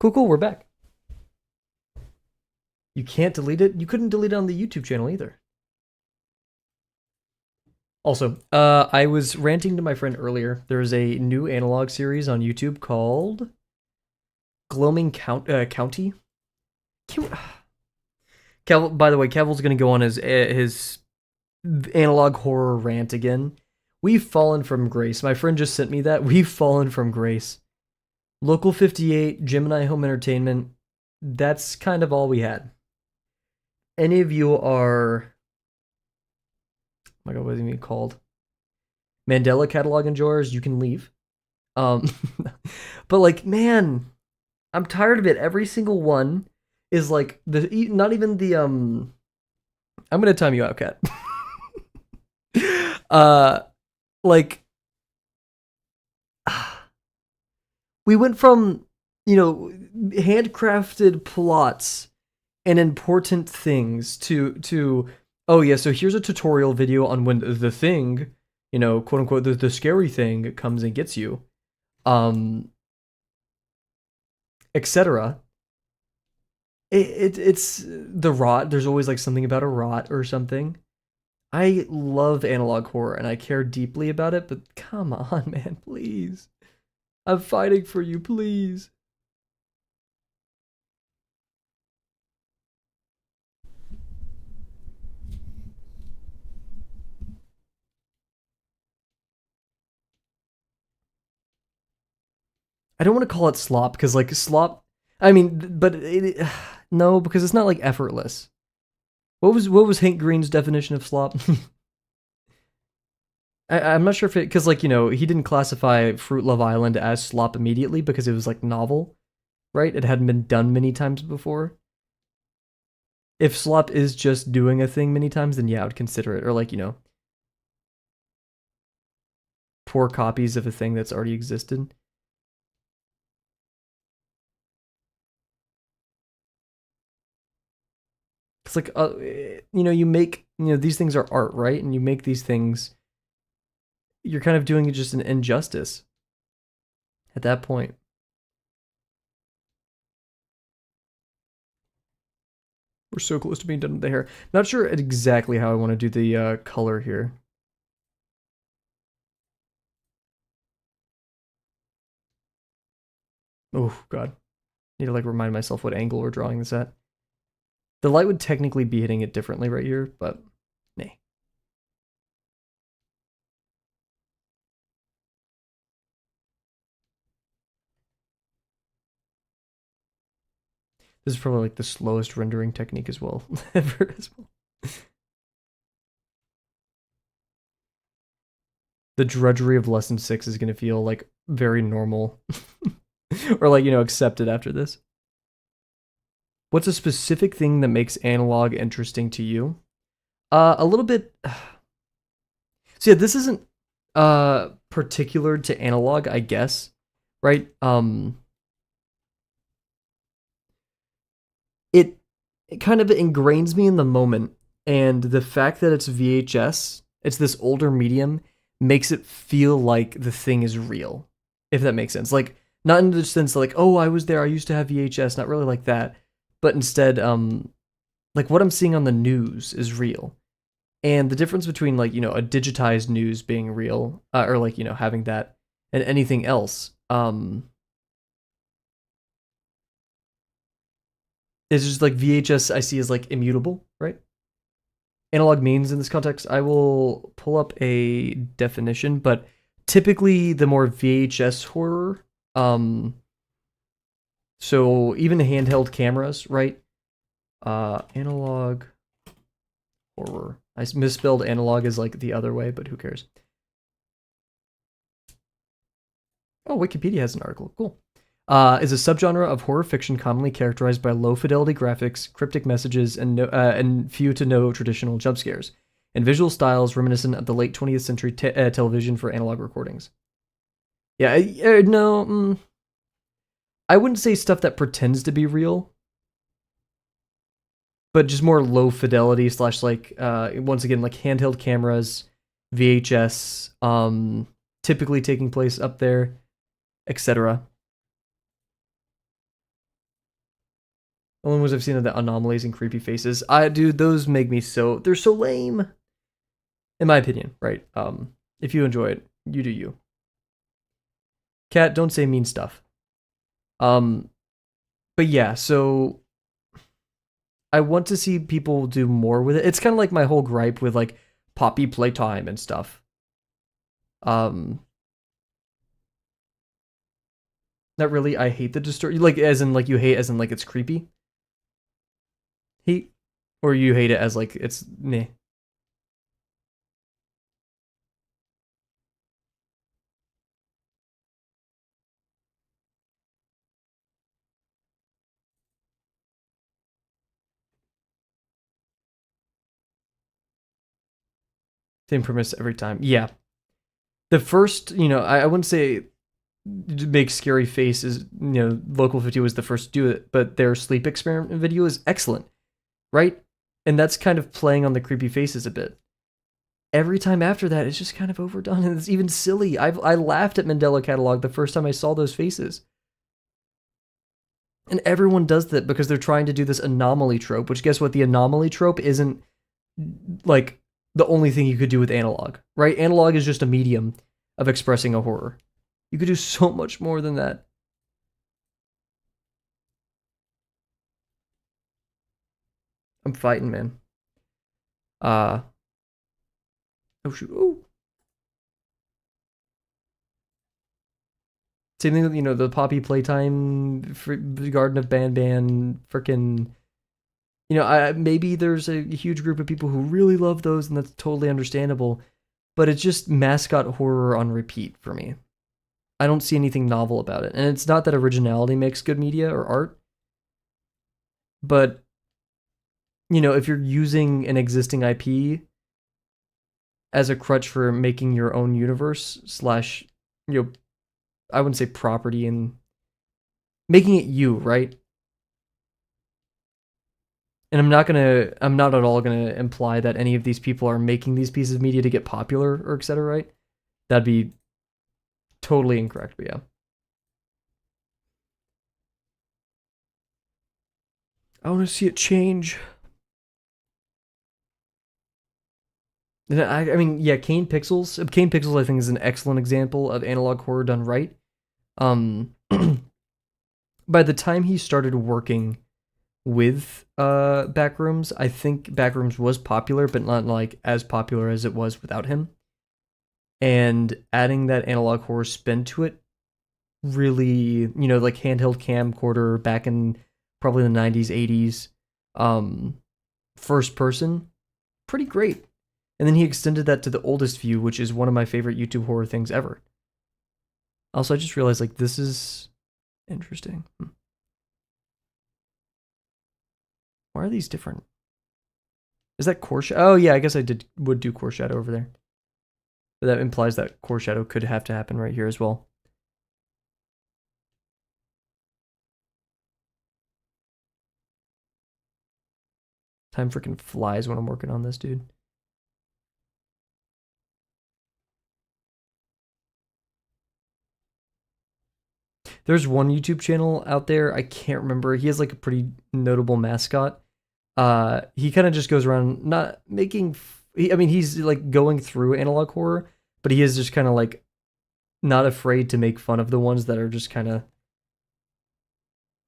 [SPEAKER 1] Cool. We're back. You can't delete it. You couldn't delete it on the YouTube channel either. Also, I was ranting to my friend earlier. There's a new analog series on YouTube called Gloaming County. Kavel, by the way, Kavel's gonna go on his analog horror rant again, We've fallen from grace. My friend just sent me that. We've fallen from grace. Local 58, Gemini Home Entertainment. That's kind of all we had. Any of you are, oh my god, what is it even called? Mandela catalog enjoyers, you can leave. Um, but like, man, I'm tired of it. Every single one is like not even the I'm gonna time you out, Kat. uh, like we went from handcrafted plots and important things to oh yeah, so here's a tutorial video on when the thing, quote unquote, the scary thing comes and gets you, um, etc. It's the rot. There's always like something about a rot or something. I love analog horror and I care deeply about it, but come on, man, please. I'm fighting for you, please. I don't want to call it slop because like slop. I mean, but no, because it's not like effortless. What was Hank Green's definition of slop? I'm not sure if it because like he didn't classify Fruit Love Island as slop immediately because it was like novel, right? It hadn't been done many times before. If slop is just doing a thing many times, then yeah, I would consider it. Or like poor copies of a thing that's already existed. It's like you make these things are art, right? And you make these things, you're kind of doing just an injustice at that point. We're so close to being done with the hair. Not sure exactly how I want to do the color here. Oh god, need to like remind myself what angle we're drawing this at. The light would technically be hitting it differently right here, but nay. This is probably like the slowest rendering technique as well ever as well. The drudgery of lesson 6 is going to feel like very normal or like accepted after this. What's a specific thing that makes analog interesting to you? A little bit. So yeah, this isn't particular to analog, I guess, right? It kind of ingrains me in the moment, and the fact that it's VHS, it's this older medium, makes it feel like the thing is real, if that makes sense. Like not in the sense like, oh, I was there, I used to have VHS, not really like that, but instead, like what I'm seeing on the news is real. And the difference between like, a digitized news being real, or like, having that and anything else, is just like VHS I see as like immutable, right? Analog means in this context, I will pull up a definition, but typically the more VHS horror, so even handheld cameras, right? Analog horror. I misspelled analog as like the other way, but who cares? Oh, Wikipedia has an article. Cool. Is a subgenre of horror fiction commonly characterized by low fidelity graphics, cryptic messages, and few to no traditional jump scares, and visual styles reminiscent of the late 20th century television for analog recordings. Yeah, no, I wouldn't say stuff that pretends to be real, but just more low fidelity slash like once again like handheld cameras, VHS, typically taking place up there, etc. Only ones I've seen are the anomalies and creepy faces. Dude, those make me they're so lame. In my opinion, right? If you enjoy it, you do you. Cat, don't say mean stuff. But yeah, so I want to see people do more with it. It's kind of like my whole gripe with like Poppy Playtime and stuff. Um, not really. I hate the distortion, like as in like you hate as in like it's creepy. Hate, or you hate it as like it's meh. Same premise every time. Yeah. The first, I wouldn't say make scary faces. Local 50 was the first to do it, but their sleep experiment video is excellent, right? And that's kind of playing on the creepy faces a bit. Every time after that, it's just kind of overdone and it's even silly. I laughed at Mandela Catalog the first time I saw those faces. And everyone does that because they're trying to do this anomaly trope, which guess what? The anomaly trope isn't like the only thing you could do with analog, right? Analog is just a medium of expressing a horror. You could do so much more than that. I'm fighting, man. Uh oh shoot. Oh. Same thing with the Poppy Playtime, Garden of Ban, freaking. Maybe there's a huge group of people who really love those, and that's totally understandable. But it's just mascot horror on repeat for me. I don't see anything novel about it, and it's not that originality makes good media or art, but if you're using an existing IP as a crutch for making your own universe slash, I wouldn't say property and making it you, right? And I'm not at all gonna imply that any of these people are making these pieces of media to get popular or etc. Right? That'd be totally incorrect. But yeah, I want to see it change. And I mean, yeah, Kane Pixels. Kane Pixels, I think, is an excellent example of analog horror done right. Um, by the time he started working with Backrooms, I think Backrooms was popular, but not like as popular as it was without him. And adding that analog horror spin to it really, like handheld camcorder back in probably the 90s, 80s, first person, pretty great. And then he extended that to the oldest view, which is one of my favorite YouTube horror things ever. Also, I just realized like this is interesting. Why are these different? Is that core shadow? Oh yeah, I guess would do core shadow over there. But that implies that core shadow could have to happen right here as well. Time freaking flies when I'm working on this, dude. There's one YouTube channel out there, I can't remember. He has like a pretty notable mascot. He kind of just goes around not making I mean, he's like going through analog horror, but he is just kind of like not afraid to make fun of the ones that are just kind of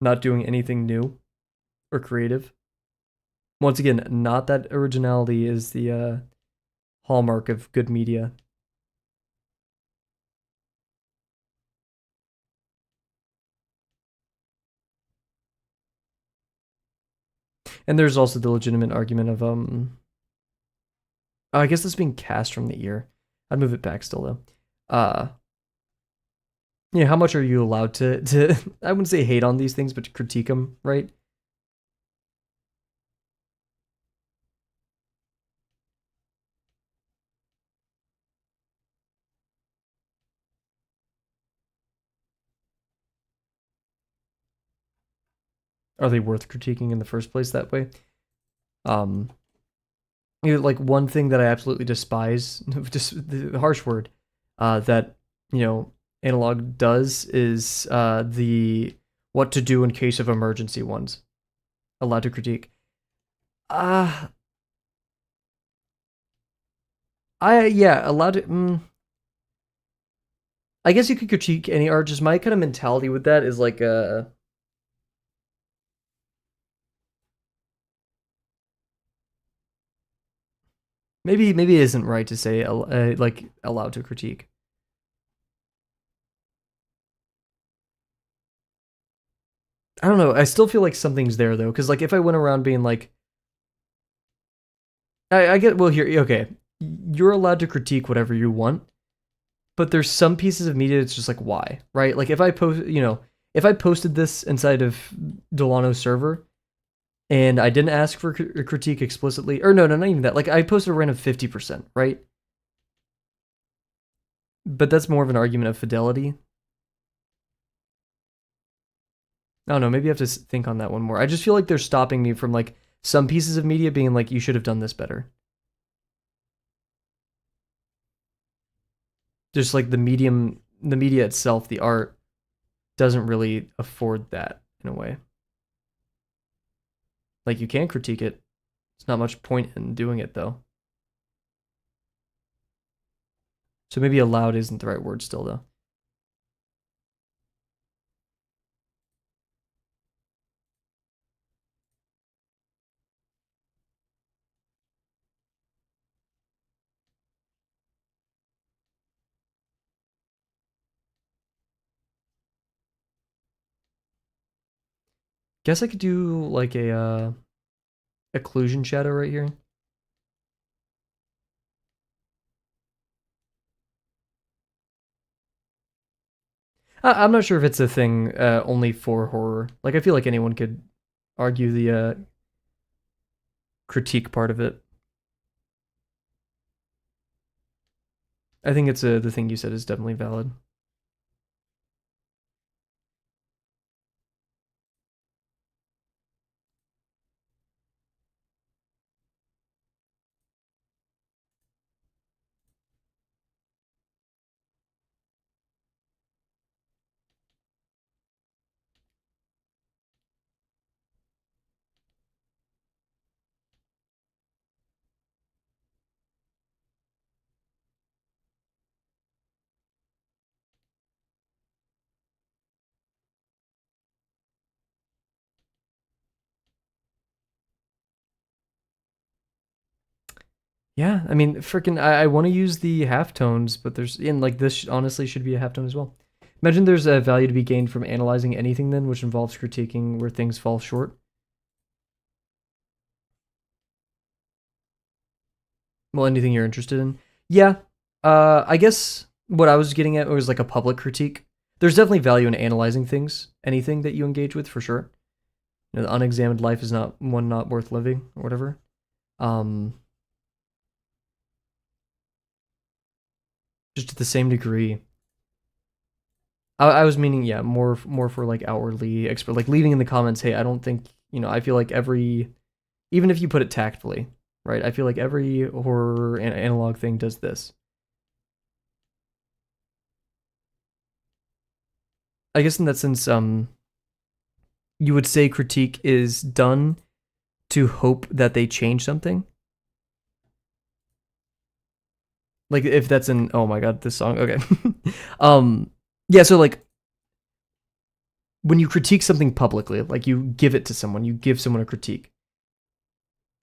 [SPEAKER 1] not doing anything new or creative. Once again, not that originality is the hallmark of good media. And there's also the legitimate argument of oh, I guess this being cast from the ear. I'd move it back still though. Yeah, how much are you allowed to I wouldn't say hate on these things, but to critique them, right? Are they worth critiquing in the first place that way? Um, like one thing that I absolutely despise, just the harsh word, that analog does is the what to do in case of emergency ones. Allowed to critique. Uh allowed to. I guess you could critique any art. Just my kind of mentality with that is like maybe it isn't right to say like allowed to critique. I don't know. I still feel like something's there though, because like if I went around being like, I get well here. Okay, you're allowed to critique whatever you want, but there's some pieces of media that's just like why, right? Like if I post, if I posted this inside of Delano's server and I didn't ask for a critique explicitly, or no, not even that. Like I posted a random 50%, right? But that's more of an argument of fidelity. I don't know. Maybe I have to think on that one more. I just feel like they're stopping me from like some pieces of media being like, you should have done this better. Just like the media itself, the art doesn't really afford that in a way. Like you can critique it. It's not much point in doing it though. So maybe allowed isn't the right word still though. Guess I could do like a occlusion shadow right here. I'm not sure if it's a thing only for horror. Like I feel like anyone could argue the critique part of it. I think it's the thing you said is definitely valid. Yeah, I mean, freaking, I want to use the halftones, but there's in like this honestly should be a halftone as well. Imagine there's a value to be gained from analyzing anything then, which involves critiquing where things fall short. Well, anything you're interested in. Yeah, I guess what I was getting at was like a public critique. There's definitely value in analyzing things, anything that you engage with for sure. The unexamined life is not one not worth living or whatever. Um, just to the same degree. I was meaning, yeah, more for like outwardly expert, like leaving in the comments, hey, I don't think, I feel like even if you put it tactfully, right? I feel like every horror analog thing does this. I guess in that sense, you would say critique is done to hope that they change something. Like if that's an oh my god, this song, okay. um, yeah, so like when you critique something publicly, like you give it to someone, you give someone a critique.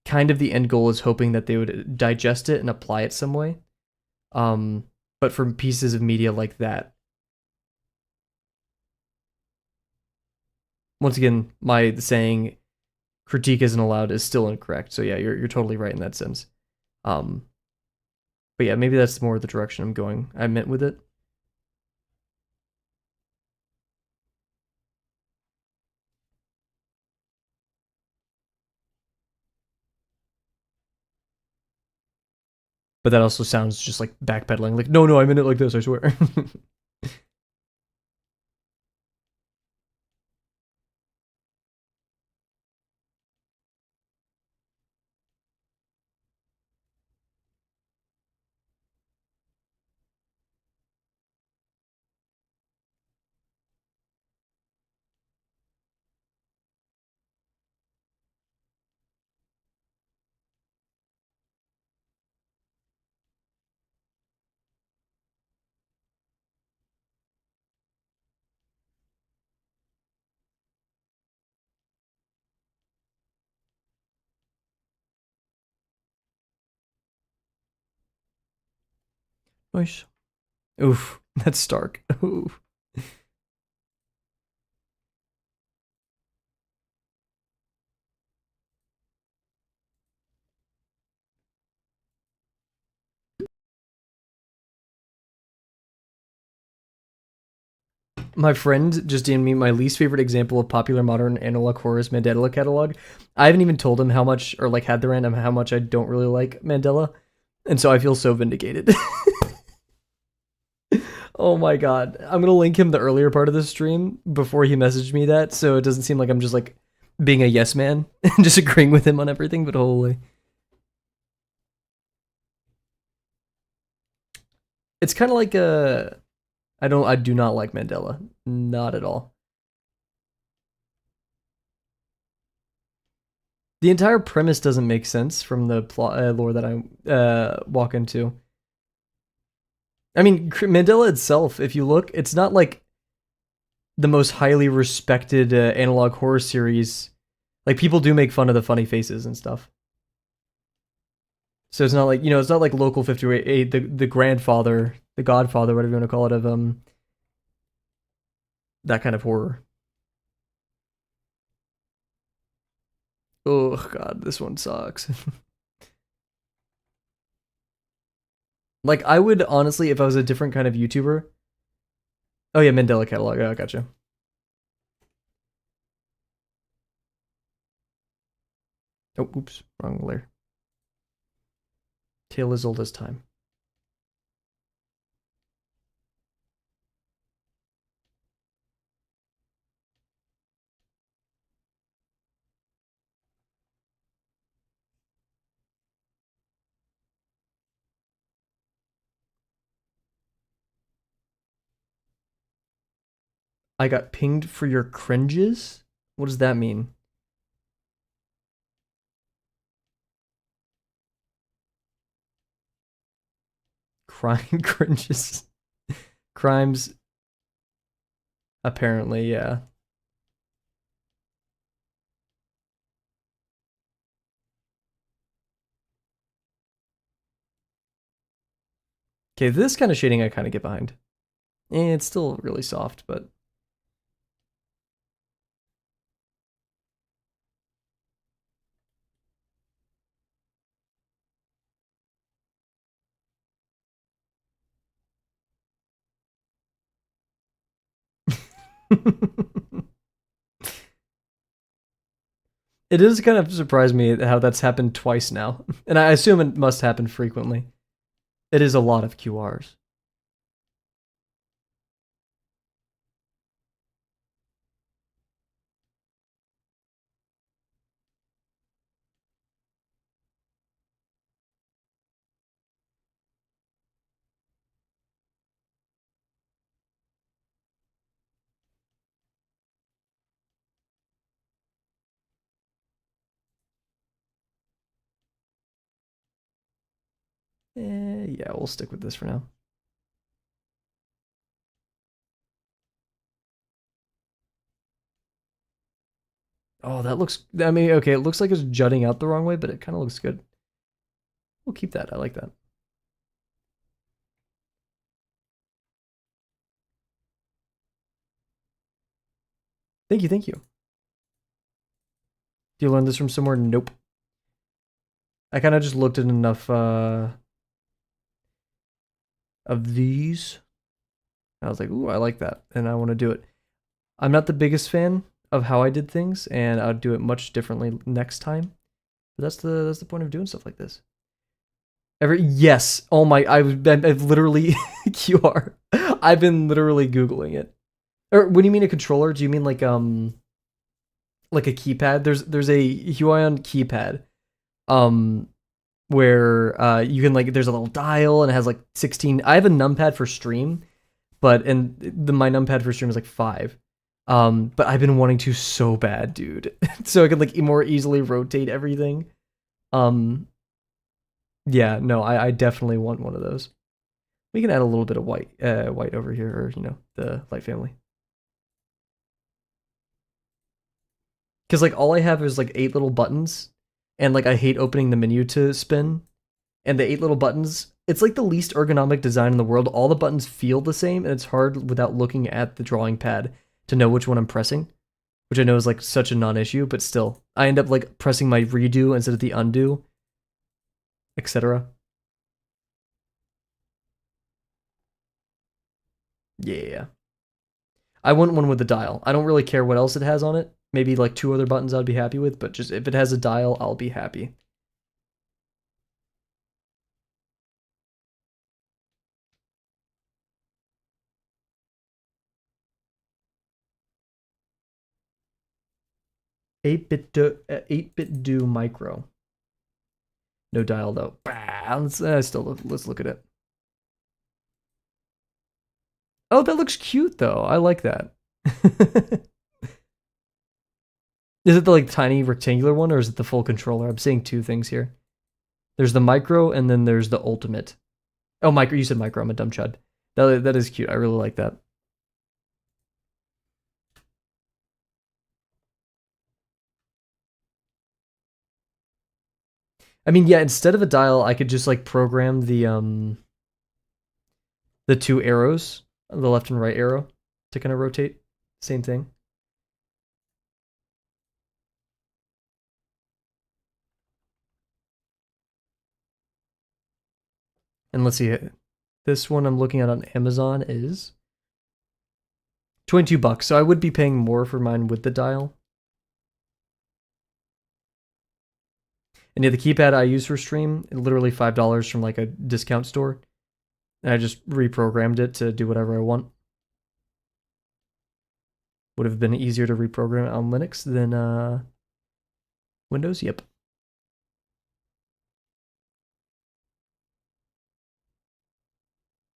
[SPEAKER 1] Kind of the end goal is hoping that they would digest it and apply it some way. Um, but for pieces of media like that, once again, my saying critique isn't allowed is still incorrect. So yeah, you're totally right in that sense. Um, but yeah, maybe that's more the direction I'm going. I meant with it. But that also sounds just like backpedaling. Like, no, I meant it like this. I swear. Nice. Oof, that's stark. Oof. My friend just DM'd me my least favorite example of popular modern analog horror is Mandela catalog. I haven't even told him how much, or like had the random how much I don't really like Mandela, and so I feel so vindicated. Oh my god. I'm gonna link him the earlier part of the stream before he messaged me that, so it doesn't seem like I'm just like being a yes man and just agreeing with him on everything, but holy. It's kind of like a. I do not like Mandela. Not at all. The entire premise doesn't make sense from the plot lore that I walk into. I mean, Mandela itself, if you look, it's not like the most highly respected analog horror series. Like people do make fun of the funny faces and stuff. So it's not like it's not like Local 58, the grandfather, the Godfather, whatever you want to call it, of that kind of horror. Oh god, this one sucks. Like I would honestly, if I was a different kind of YouTuber. Oh yeah, Mandela catalog. Oh, gotcha. Oh, oops, wrong layer. Tale as old as time. I got pinged for your cringes? What does that mean? Crime cringes. Crimes, apparently, yeah. Okay, this kind of shading I kind of get behind. It's still really soft, but it does kind of surprise me how that's happened twice now. And I assume it must happen frequently. It is a lot of QRs. Yeah, we'll stick with this for now. Oh, that looks. I mean, okay, it looks like it's jutting out the wrong way, but it kind of looks good. We'll keep that. I like that. Thank you, thank you. Do you learn this from somewhere? Nope. I kind of just looked at enough of these. I was like, ooh, I like that, and I want to do it. I'm not the biggest fan of how I did things, and I'd do it much differently next time. But that's the point of doing stuff like this. Yes. Oh my! I've literally QR. I've been literally googling it. Or when you mean a controller, do you mean like a keypad? There's a Huion keypad, um, where you can like there's a little dial and it has like 16. I have a numpad for stream, but my numpad for stream is like 5. But I've been wanting to so bad, dude. So I can like more easily rotate everything. Um, yeah, no, I definitely want one of those. We can add a little bit of white over here, or the light family. Because like all I have is like 8 little buttons, and like I hate opening the menu to spin. And the 8 little buttons, it's like the least ergonomic design in the world. All the buttons feel the same, and it's hard without looking at the drawing pad to know which one I'm pressing, which I know is like such a non-issue, but still, I end up like pressing my redo instead of the undo, etc. Yeah. I want one with the dial. I don't really care what else it has on it. Maybe like 2 other buttons I'd be happy with, but just if it has a dial, I'll be happy. Eight bit do micro. No dial though. Let's look at it. Oh, that looks cute though. I like that. Is it the like tiny rectangular one or is it the full controller? I'm seeing 2 things here. There's the micro and then there's the ultimate. Oh, micro. You said micro. I'm a dumb chud. That is cute. I really like that. I mean, yeah, instead of a dial, I could just like program the 2 arrows, the left and right arrow, to kind of rotate. Same thing. And let's see, this one I'm looking at on Amazon is $22, so I would be paying more for mine with the dial. And yeah, the keypad I use for stream, literally $5 from like a discount store. And I just reprogrammed it to do whatever I want. Would have been easier to reprogram it on Linux than Windows. Yep.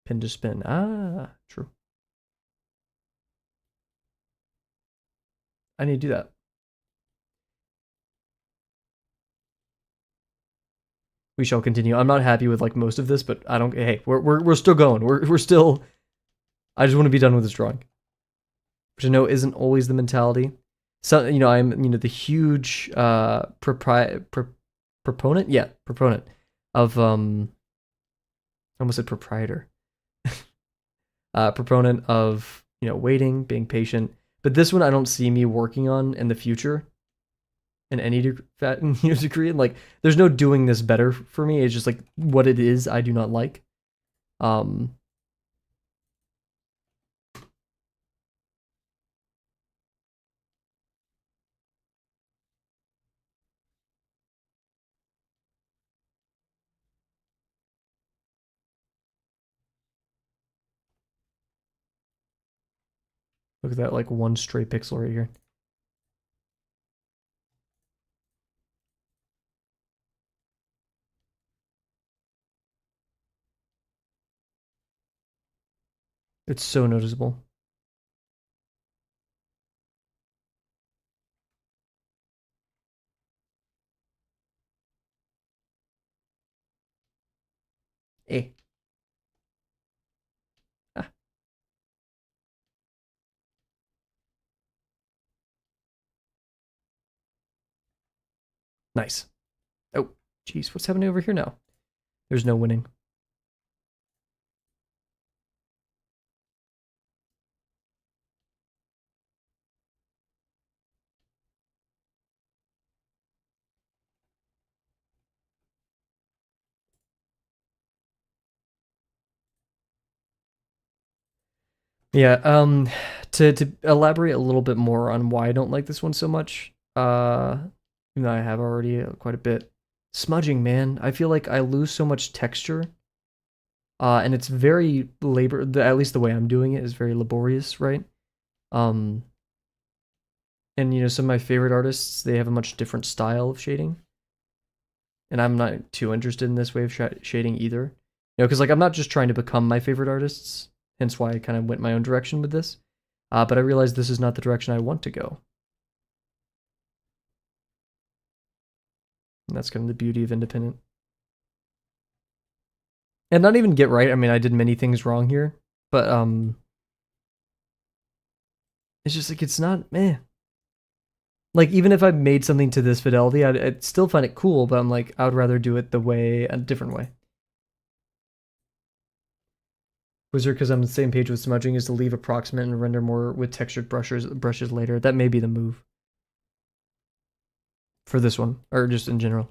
[SPEAKER 1] Pin to spin. Ah, true. I need to do that. We shall continue. I'm not happy with like most of this, but I don't. Hey, we're still going. We're still. I just want to be done with this drawing, which I know isn't always the mentality. So I'm the huge proponent. Yeah, proponent of I almost said proprietor. Proponent of waiting, being patient. But this one I don't see me working on in the future in any degree. And like, there's no doing this better for me. It's just like what it is I do not like. Look at that, like one stray pixel right here. It's so noticeable. Eh. Ah, nice. Oh, jeez, what's happening over here now? There's no winning. Yeah, to elaborate a little bit more on why I don't like this one so much, even though I have already quite a bit. Smudging, man. I feel like I lose so much texture. And it's very at least the way I'm doing it is very laborious, right? Um, and some of my favorite artists, they have a much different style of shading. And I'm not too interested in this way of shading either. Because like I'm not just trying to become my favorite artists, hence why I kind of went my own direction with this. But I realized this is not the direction I want to go. And that's kind of the beauty of independent. And not even get right. I mean, I did many things wrong here, but it's just like it's not meh. Like even if I made something to this fidelity, I'd still find it cool, but I'm like I would rather do it a different way. Wizard, because I'm on the same page with smudging, is to leave approximate and render more with textured brushes later. That may be the move for this one, or just in general.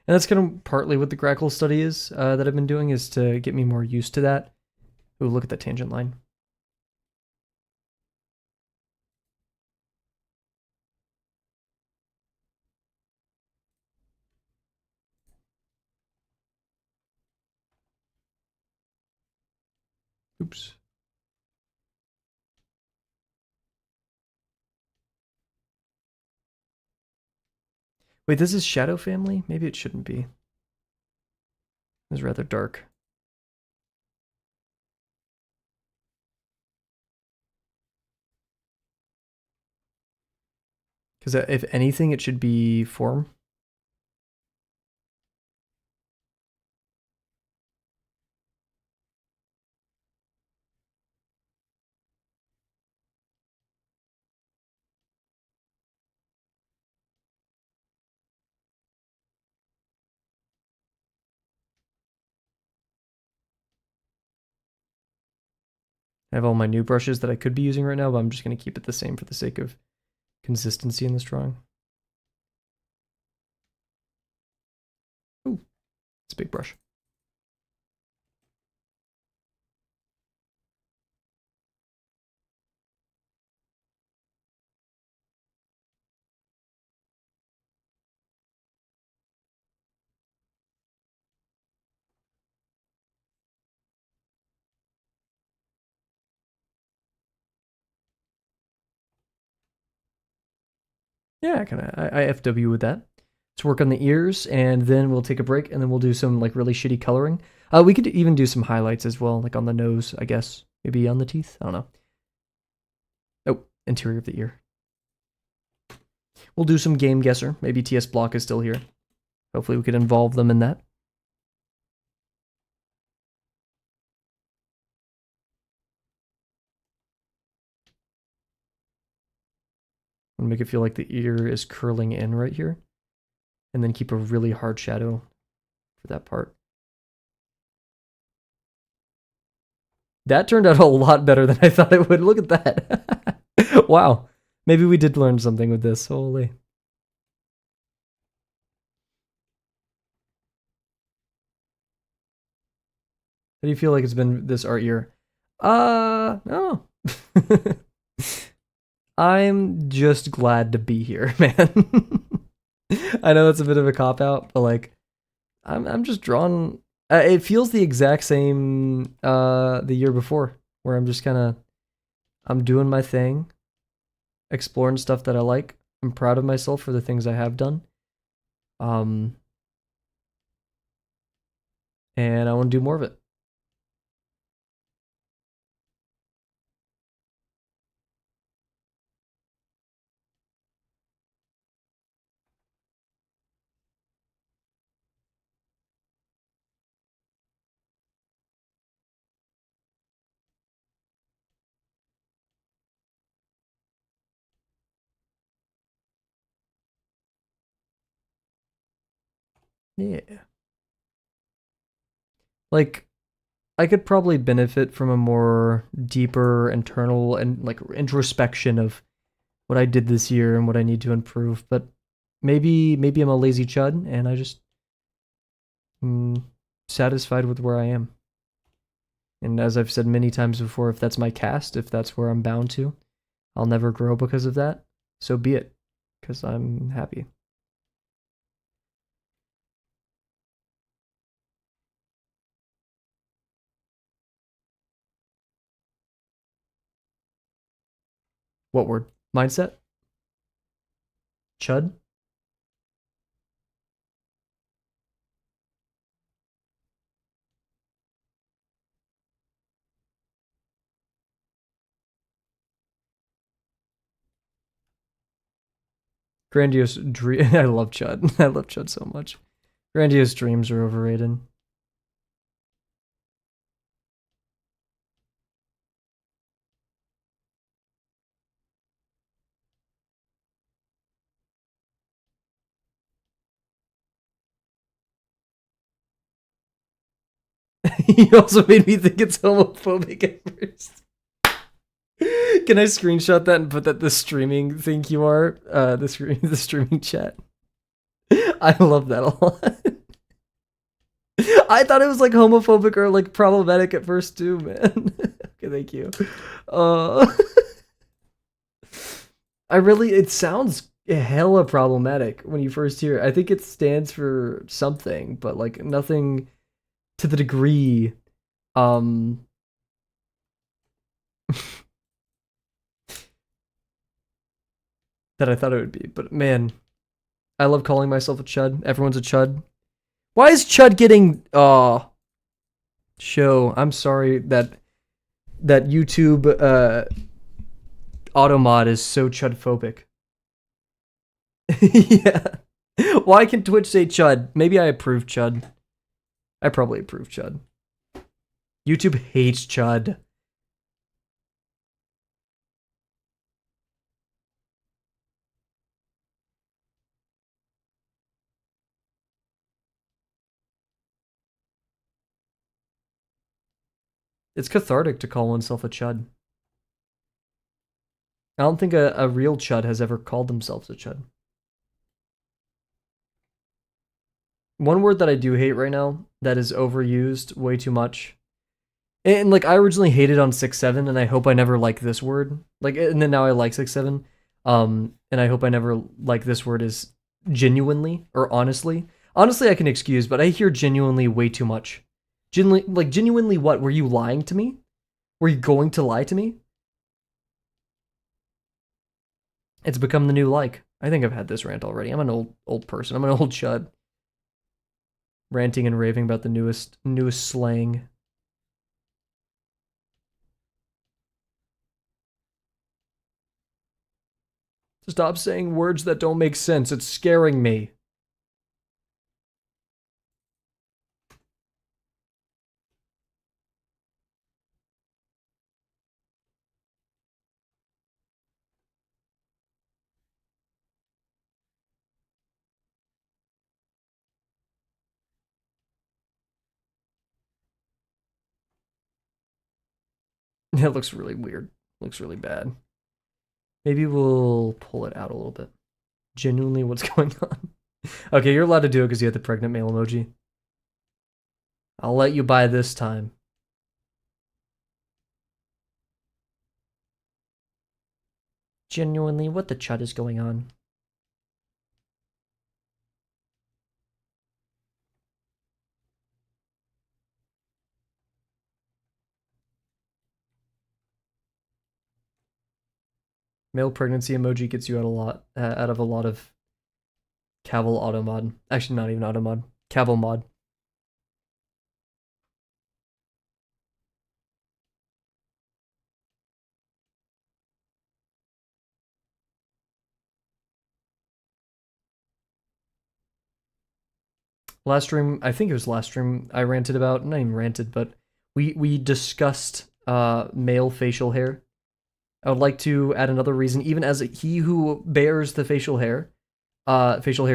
[SPEAKER 1] And that's kind of partly what the Grackle study is that I've been doing, is to get me more used to that. Ooh, look at that tangent line. Oops. Wait, this is Shadow Family? Maybe it shouldn't be. It's rather dark. Because if anything, it should be form. I have all my new brushes that I could be using right now, but I'm just going to keep it the same for the sake of consistency in this drawing. Ooh, it's a big brush. Yeah, kind of. I FW with that. Let's work on the ears, and then we'll take a break, and then we'll do some like really shitty coloring. We could even do some highlights as well, like on the nose, I guess. Maybe on the teeth. I don't know. Oh, interior of the ear. We'll do some game guesser. Maybe TS Block is still here. Hopefully, we could involve them in that. And make it feel like the ear is curling in right here, and then keep a really hard shadow for that part. That turned out a lot better than I thought it would. Look at that. Wow. Maybe we did learn something with this. Holy. How do you feel like it's been this art year? No. I'm just glad to be here, man. I know that's a bit of a cop out, but like, I'm just drawn. It feels the exact same the year before, where I'm just kind of I'm doing my thing, exploring stuff that I like. I'm proud of myself for the things I have done. Um, and I want to do more of it. Yeah. Like, I could probably benefit from a more deeper internal and like introspection of what I did this year and what I need to improve. But maybe I'm a lazy chud and I just satisfied with where I am. And as I've said many times before, if that's my cast, if that's where I'm bound to, I'll never grow because of that. So be it, because I'm happy. What word? Mindset? Chud? Grandiose dream. I love Chud. I love Chud so much. Grandiose dreams are overrated. He also made me think it's homophobic at first. Can I screenshot that and put that the streaming thing you are? The streaming chat. I love that a lot. I thought it was like homophobic or like problematic at first too, man. Okay, thank you. Uh, it sounds hella problematic when you first hear it. I think it stands for something, but like nothing to the degree um that I thought it would be. But man, I love calling myself a chud. Everyone's a chud. Why is chud getting show? I'm sorry that YouTube automod is so chud phobic. Yeah. Why can Twitch say chud? Maybe I approve chud. I probably approve chud. YouTube hates chud. It's cathartic to call oneself a chud. I don't think a real chud has ever called themselves a chud. One word that I do hate right now that is overused way too much. And like I originally hated on 6-7 and I hope I never like this word. Like and then now I like 6-7. And I hope I never like this word is genuinely or honestly. Honestly I can excuse, but I hear genuinely way too much. Genuinely what? Were you lying to me? Were you going to lie to me? It's become the new like. I think I've had this rant already. I'm an old person. I'm an old chud. Ranting and raving about the newest slang. Stop saying words that don't make sense. It's scaring me. It looks really weird. Looks really bad. Maybe we'll pull it out a little bit. Genuinely, what's going on? Okay, you're allowed to do it because you had the pregnant male emoji. I'll let you buy this time. Genuinely, what the chud is going on? Male pregnancy emoji gets you out of a lot of Kavel auto mod. Actually, not even auto mod. Kavel mod. Last stream, I think it was last stream, I ranted about, not even ranted, but we discussed male facial hair. I would like to add another reason, even as he who bears the facial hair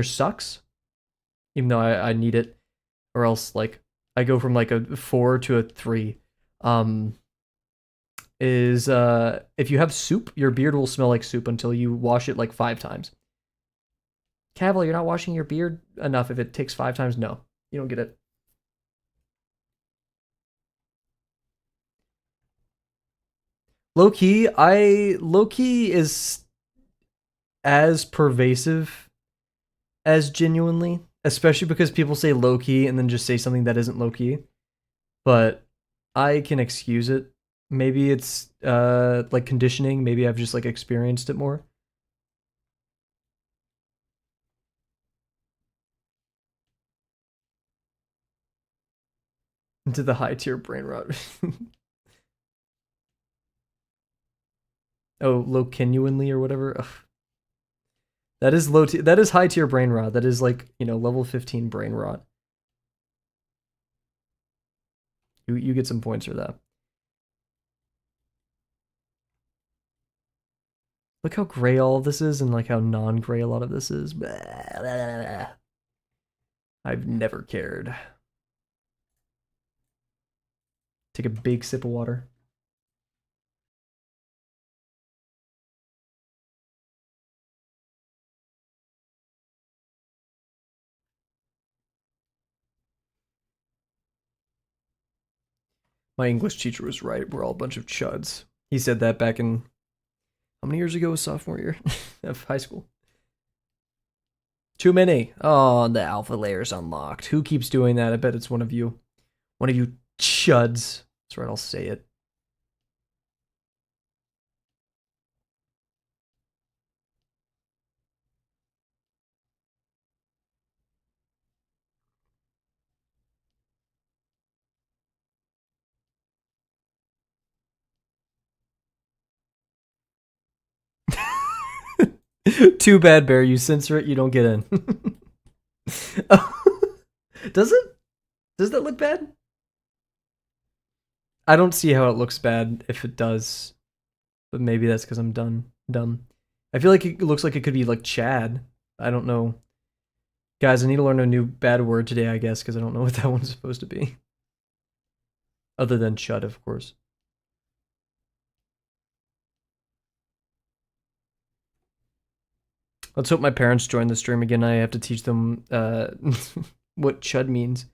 [SPEAKER 1] sucks, even though I need it, or else like I go from like a 4 to a 3. Is if you have soup, your beard will smell like soup until you wash it like 5 times. Kavel, you're not washing your beard enough if it takes 5 times. No, you don't get it. Low key is as pervasive as genuinely, especially because people say low key and then just say something that isn't low key. But I can excuse it. Maybe it's like conditioning. Maybe I've just like experienced it more. Into the high tier brain rot. Oh, low genuinely or whatever. Ugh. That is that is high tier brain rot. That is like, level 15 brain rot. You get some points for that. Look how gray all of this is and like how non-gray a lot of this is. I've never cared. Take a big sip of water. My English teacher was right. We're all a bunch of chuds. He said that back in how many years ago was sophomore year of high school? Too many. Oh, the alpha layer's unlocked. Who keeps doing that? I bet it's one of you. One of you chuds. That's right, I'll say it. Too bad, Bear. You censor it, you don't get in. Does it? Does that look bad? I don't see how it looks bad if it does. But maybe that's because I'm dumb. I feel like it looks like it could be like Chad. I don't know. Guys, I need to learn a new bad word today, I guess, because I don't know what that one's supposed to be. Other than chud, of course. Let's hope my parents join the stream again. I have to teach them what chud means.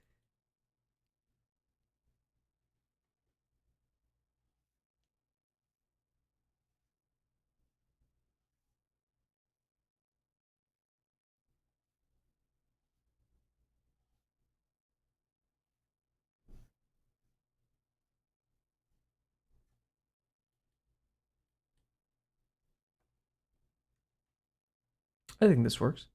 [SPEAKER 1] I think this works.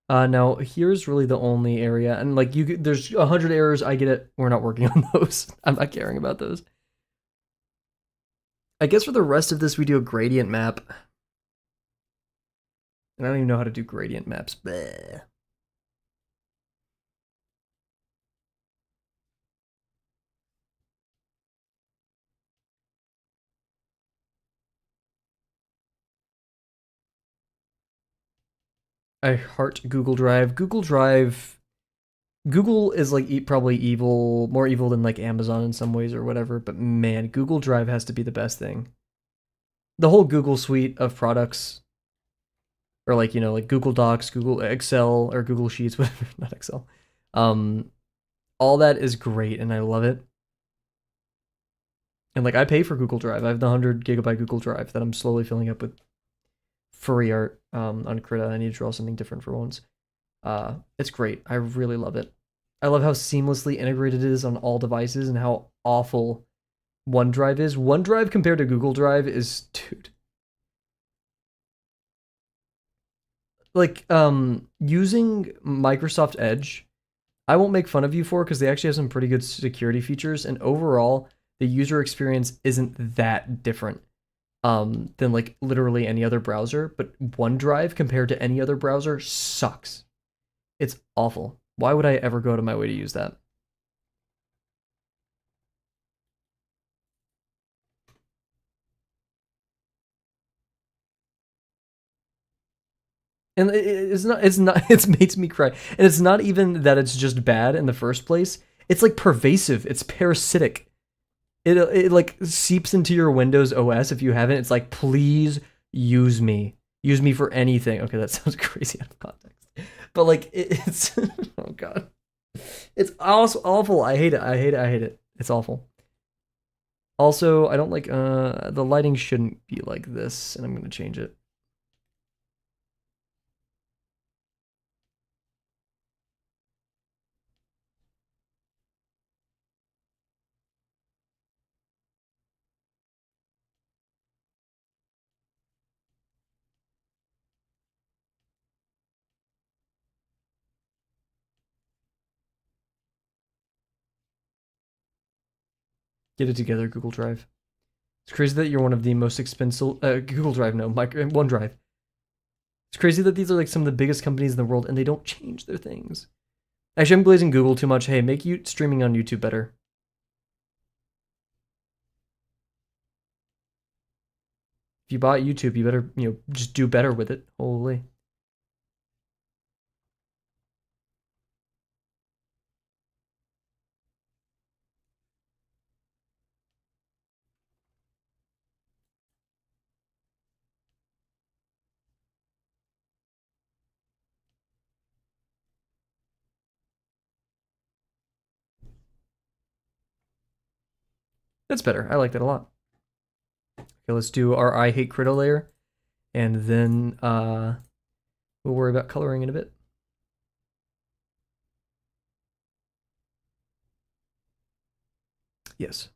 [SPEAKER 1] Now here's really the only area, and like there's 100 errors. I get it. We're not working on those. I'm not caring about those. I guess for the rest of this, we do a gradient map. And I don't even know how to do gradient maps. Bleh. I heart Google Drive. Google is like probably evil, more evil than like Amazon in some ways or whatever. But man, Google Drive has to be the best thing. The whole Google suite of products, or like like Google Docs, Google Excel, or Google Sheets, whatever, not Excel. Um, all that is great, and I love it. And like I pay for Google Drive. I have the 100 GB Google Drive that I'm slowly filling up with furry art on Krita. I need to draw something different for once. It's great. I really love it. I love how seamlessly integrated it is on all devices and how awful OneDrive is. OneDrive compared to Google Drive is, dude. Like using Microsoft Edge, I won't make fun of you for because they actually have some pretty good security features, and overall the user experience isn't that different than like literally any other browser. But OneDrive compared to any other browser sucks. It's awful. Why would I ever go to my way to use that? And it makes me cry. And it's not even that it's just bad in the first place. It's like pervasive. It's parasitic. It like seeps into your Windows OS if you haven't. It's like, please use me. Use me for anything. Okay, that sounds crazy out of context. But like it's oh god. It's also awful. I hate it. I hate it. I hate it. It's awful. Also, I don't like the lighting shouldn't be like this, and I'm gonna change it. Get it together, Google Drive. It's crazy that you're one of the most expensive Google Drive, no, OneDrive. It's crazy that these are like some of the biggest companies in the world and they don't change their things. Actually, I'm glazing Google too much. Hey, make you streaming on YouTube better. If you bought YouTube, you better, just do better with it. Holy. That's better. I like that a lot. Okay, let's do our I hate Critter layer, and then we'll worry about coloring in a bit. Yes.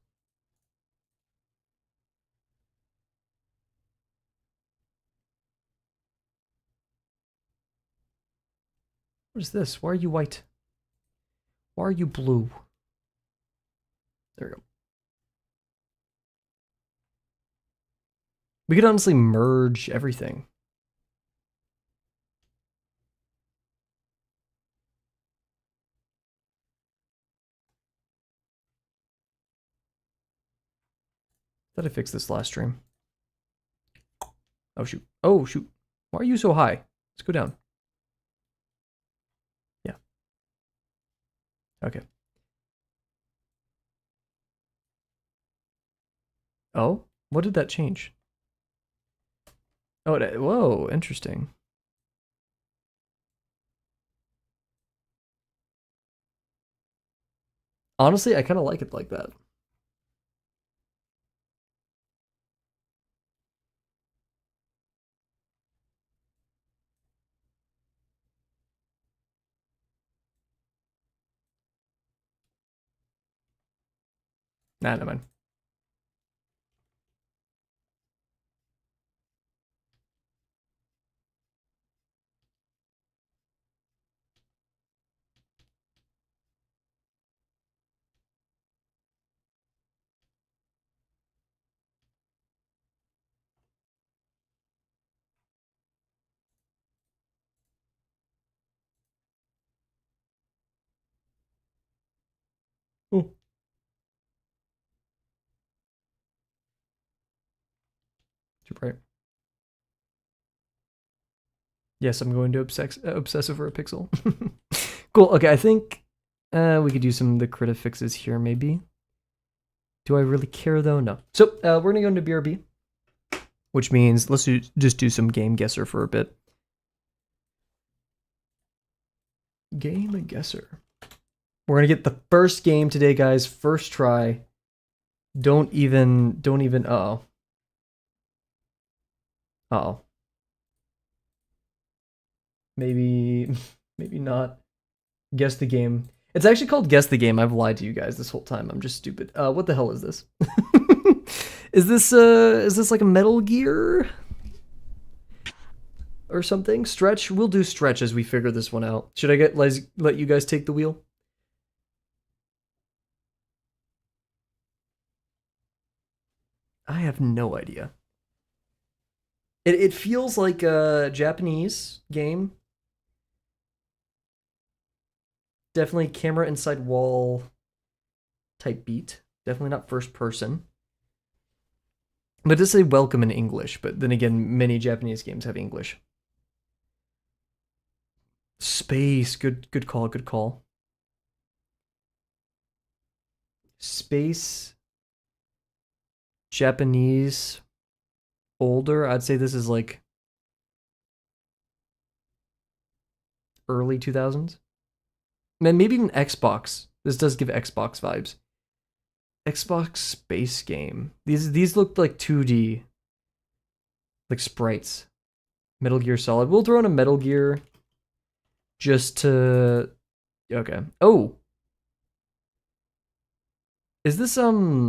[SPEAKER 1] What is this? Why are you white? Why are you blue? There we go. We could honestly merge everything. Thought I fixed this last stream. Oh shoot. Oh shoot. Why are you so high? Let's go down. Yeah. Okay. Oh, what did that change? Oh, whoa, interesting. Honestly, I kind of like it like that. Nah, never mind. Oh, too bright. Yes, I'm going to obsess over a pixel. Cool. Okay, I think we could do some of the critic fixes here, maybe. Do I really care though? No. So we're gonna go into BRB, which means let's just do some game guesser for a bit. Game guesser. We're gonna get the first game today, guys. First try. Don't even. Uh oh. Maybe not. Guess the game. It's actually called Guess the Game. I've lied to you guys this whole time. I'm just stupid. What the hell is this? Is this like a Metal Gear or something? Stretch? We'll do Stretch as we figure this one out. Should I let you guys take the wheel? I have no idea. It feels like a Japanese game. Definitely camera inside wall type beat. Definitely not first person. But it does say welcome in English, but then again, many Japanese games have English. Space, good call, good call. Space, Japanese, older. I'd say this is like early 2000s. Man, maybe even Xbox. This does give Xbox vibes. Xbox space game. These look like 2D, like sprites. Metal Gear Solid. We'll throw in a Metal Gear just to. Okay. Oh, is this not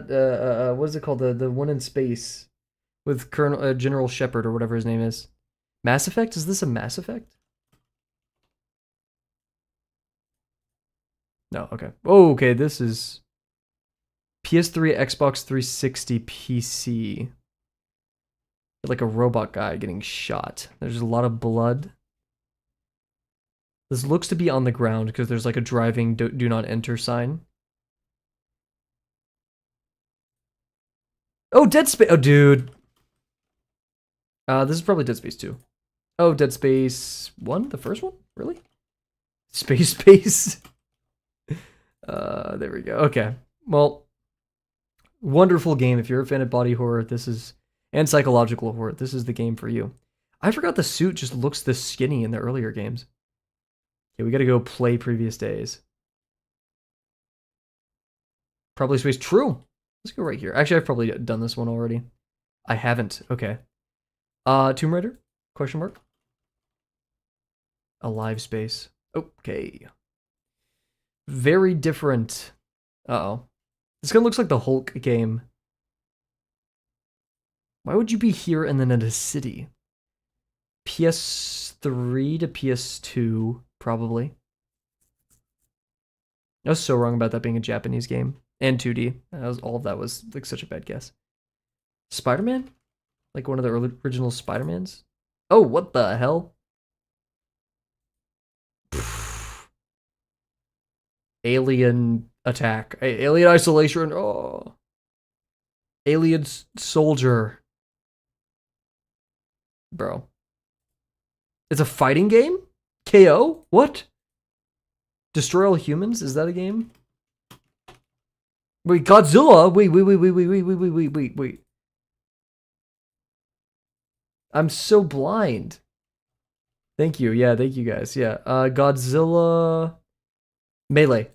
[SPEAKER 1] what is it called, the one in space with Colonel General Shepard or whatever his name is? Mass Effect? Is this a Mass Effect? No. Okay. Oh, okay. This is PS3, Xbox 360, PC. Like a robot guy getting shot. There's a lot of blood. This looks to be on the ground because there's like a driving do not enter sign. Oh, Dead Space. Oh, dude. This is probably Dead Space 2. Oh, Dead Space 1? The first one? Really? Space. There we go. Okay. Well, wonderful game. If you're a fan of body horror, this is, and psychological horror, this is the game for you. I forgot the suit just looks this skinny in the earlier games. Okay, we gotta go play previous days. Probably space. True. Let's go right here. Actually, I've probably done this one already. I haven't. Okay. Tomb Raider? Question mark. Alive space. Okay. Very different. Uh-oh. This kind of looks like the Hulk game. Why would you be here and then in a city? PS3 to PS2, probably. I was so wrong about that being a Japanese game. And 2D. All of that was like such a bad guess. Spider-Man? Like one of the original Spider-Mans? Oh, what the hell? Alien attack. Alien isolation. Oh. Alien soldier. Bro. It's a fighting game? KO? What? Destroy All Humans? Is that a game? Wait, Godzilla? Wait. I'm so blind. Thank you. Yeah, thank you guys. Yeah. Godzilla Melee.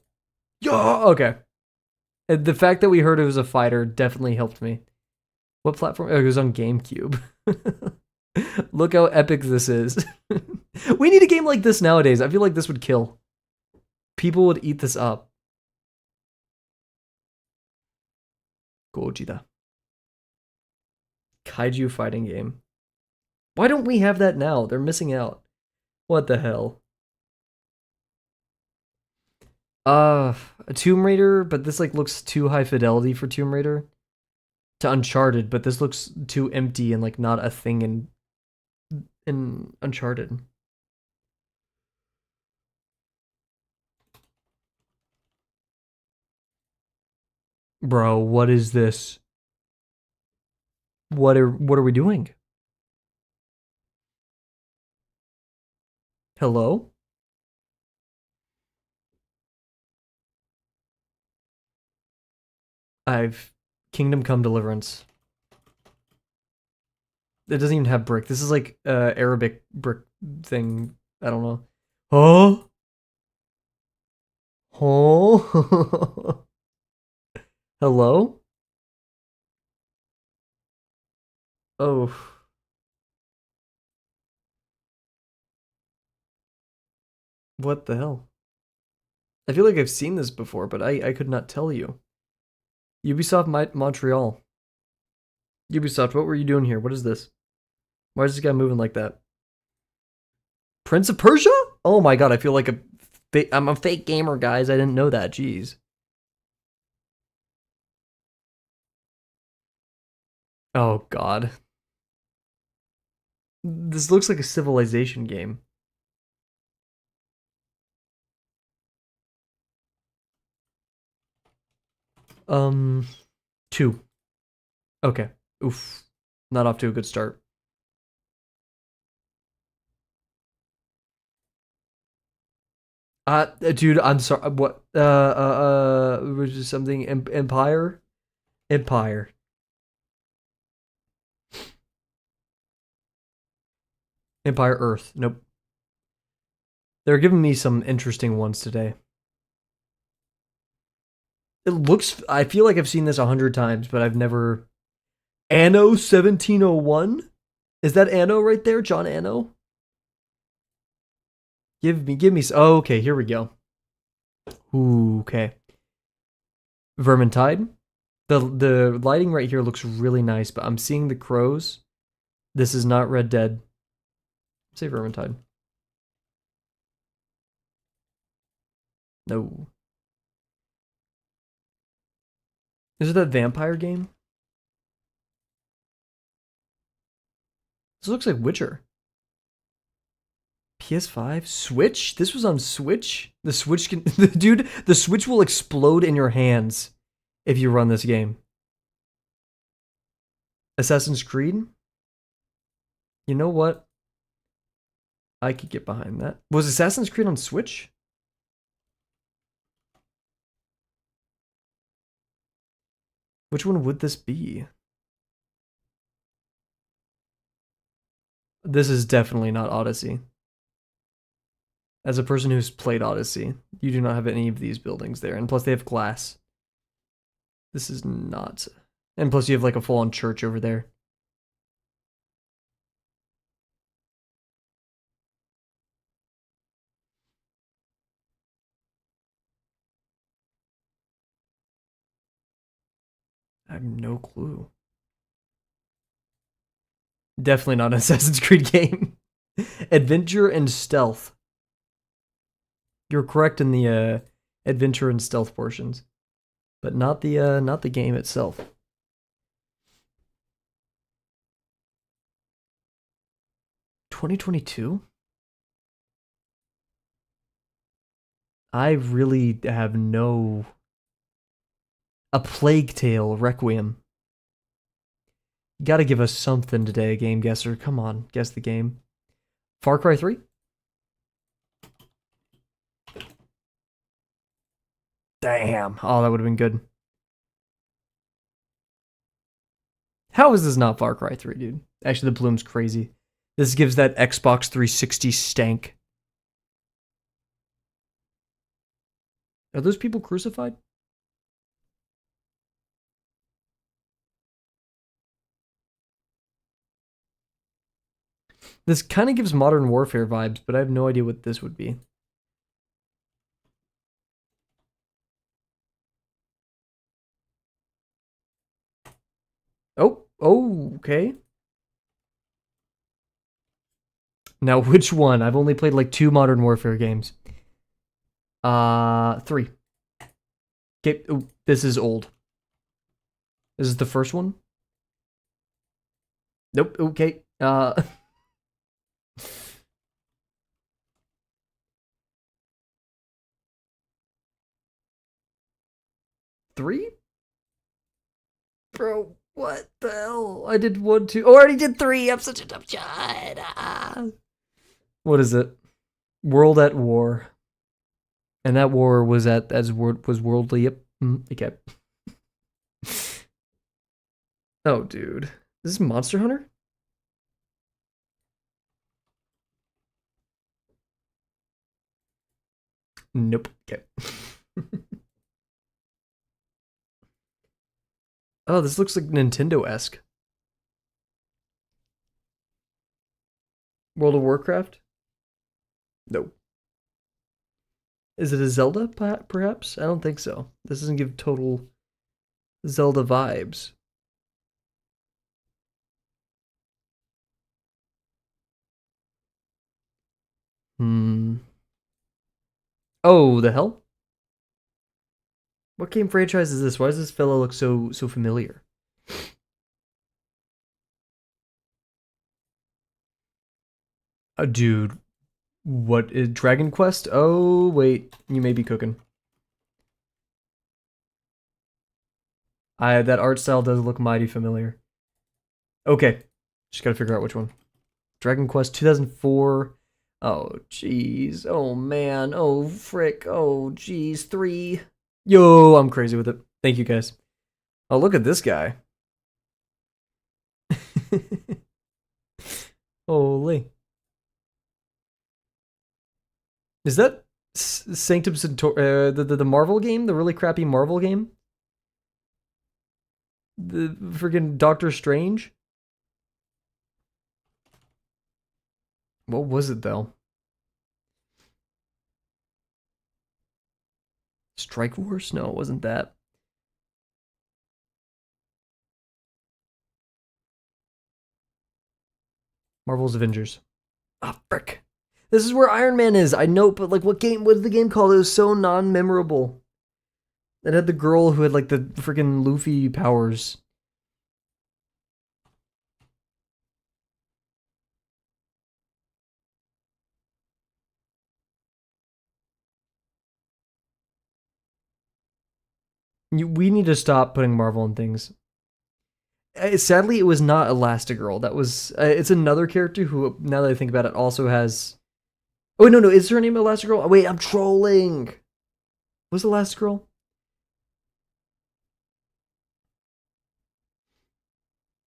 [SPEAKER 1] Yeah, okay. The fact that we heard it was a fighter definitely helped me. What platform? Oh, it was on GameCube. Look how epic this is. We need a game like this nowadays. I feel like this would kill. People would eat this up. Gojira. Kaiju fighting game. Why don't we have that now? They're missing out. What the hell? A Tomb Raider, but this like looks too high fidelity for Tomb Raider. To Uncharted, but this looks too empty and like not a thing in Uncharted. Bro, what is this? What are we doing? Hello? I've Kingdom Come Deliverance. It doesn't even have brick. This is like Arabic brick thing. I don't know. Oh? Oh? Hello? Oh. What the hell? I feel like I've seen this before, but I could not tell you. Ubisoft Montreal. Ubisoft, what were you doing here? What is this? Why is this guy moving like that? Prince of Persia? Oh my god, I feel like I'm a fake gamer, guys. I didn't know that. Jeez. Oh god. This looks like a Civilization game. Um, 2. Okay. Oof. Not off to a good start. Dude, I'm sorry. What? Was it something? Empire? Empire. Empire Earth. Nope. They're giving me some interesting ones today. It looks. I feel like I've seen this 100 times, but I've never. Anno 1701? Is that Anno right there? John Anno? Give me. Oh, okay, here we go. Ooh, okay. Vermintide. The lighting right here looks really nice, but I'm seeing the crows. This is not Red Dead. Say Vermintide. No. Is it that vampire game? This looks like Witcher. PS5? Switch? This was on Switch? The Switch can... Dude, the Switch will explode in your hands if you run this game. Assassin's Creed? You know what? I could get behind that. Was Assassin's Creed on Switch? Which one would this be? This is definitely not Odyssey. As a person who's played Odyssey, you do not have any of these buildings there. And plus they have glass. This is not. And plus, you have like a full-on church over there. I have no clue. Definitely not an Assassin's Creed game. Adventure and stealth. You're correct in the adventure and stealth portions, but not the game itself. (2022). I really have no. A Plague Tale Requiem. Gotta give us something today, game guesser. Come on, guess the game. Far Cry 3? Damn. Oh, that would have been good. How is this not Far Cry 3, dude? Actually, the bloom's crazy. This gives that Xbox 360 stank. Are those people crucified? This kind of gives Modern Warfare vibes, but I have no idea what this would be. Oh, okay. Now, which one? I've only played like 2 Modern Warfare games. 3. Okay, ooh, this is old. This is the first one? Nope, okay. 3? Bro, what the hell? I did 1, 2. Oh, I already did 3. I'm such a dumb shot. What is it? World at War. And that war was was worldly. Yep. Okay. Oh, dude. This is Monster Hunter? Nope. Okay. Oh, this looks like Nintendo-esque. World of Warcraft? Nope. Is it a Zelda, perhaps? I don't think so. This doesn't give total Zelda vibes. Hmm. Oh, the hell? What game franchise is this? Why does this fellow look so familiar? Dude, what is Dragon Quest? Oh, wait, you may be cooking. That art style does look mighty familiar. Okay, just gotta figure out which one. Dragon Quest 2004. Oh, jeez. Oh, man. Oh, frick. Oh, jeez. 3. Yo, I'm crazy with it. Thank you, guys. Oh, look at this guy. Holy. Is that Sanctum Centaur, the Marvel game? The really crappy Marvel game? The freaking Doctor Strange? What was it, though? Strike Force? No, it wasn't that. Marvel's Avengers. Ah, frick. This is where Iron Man is. I know, but like, what game? What is the game called? It was so non-memorable. It had the girl who had like the freaking Luffy powers. We need to stop putting Marvel in things. Sadly, it was not Elastigirl. That was it's another character who, now that I think about it, also has. Oh no, is her name Elastigirl? Oh, wait, I'm trolling. Was Elastigirl?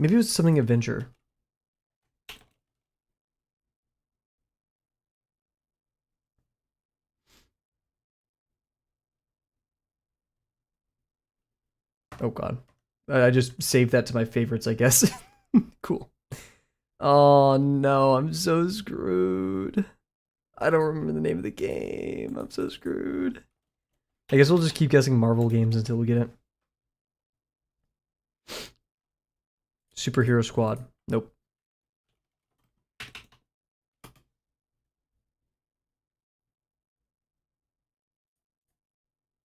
[SPEAKER 1] Maybe it was something Avenger. Oh god. I just saved that to my favorites, I guess. Cool. Oh no, I'm so screwed. I don't remember the name of the game. I'm so screwed. I guess we'll just keep guessing Marvel games until we get it. Superhero Squad. Nope.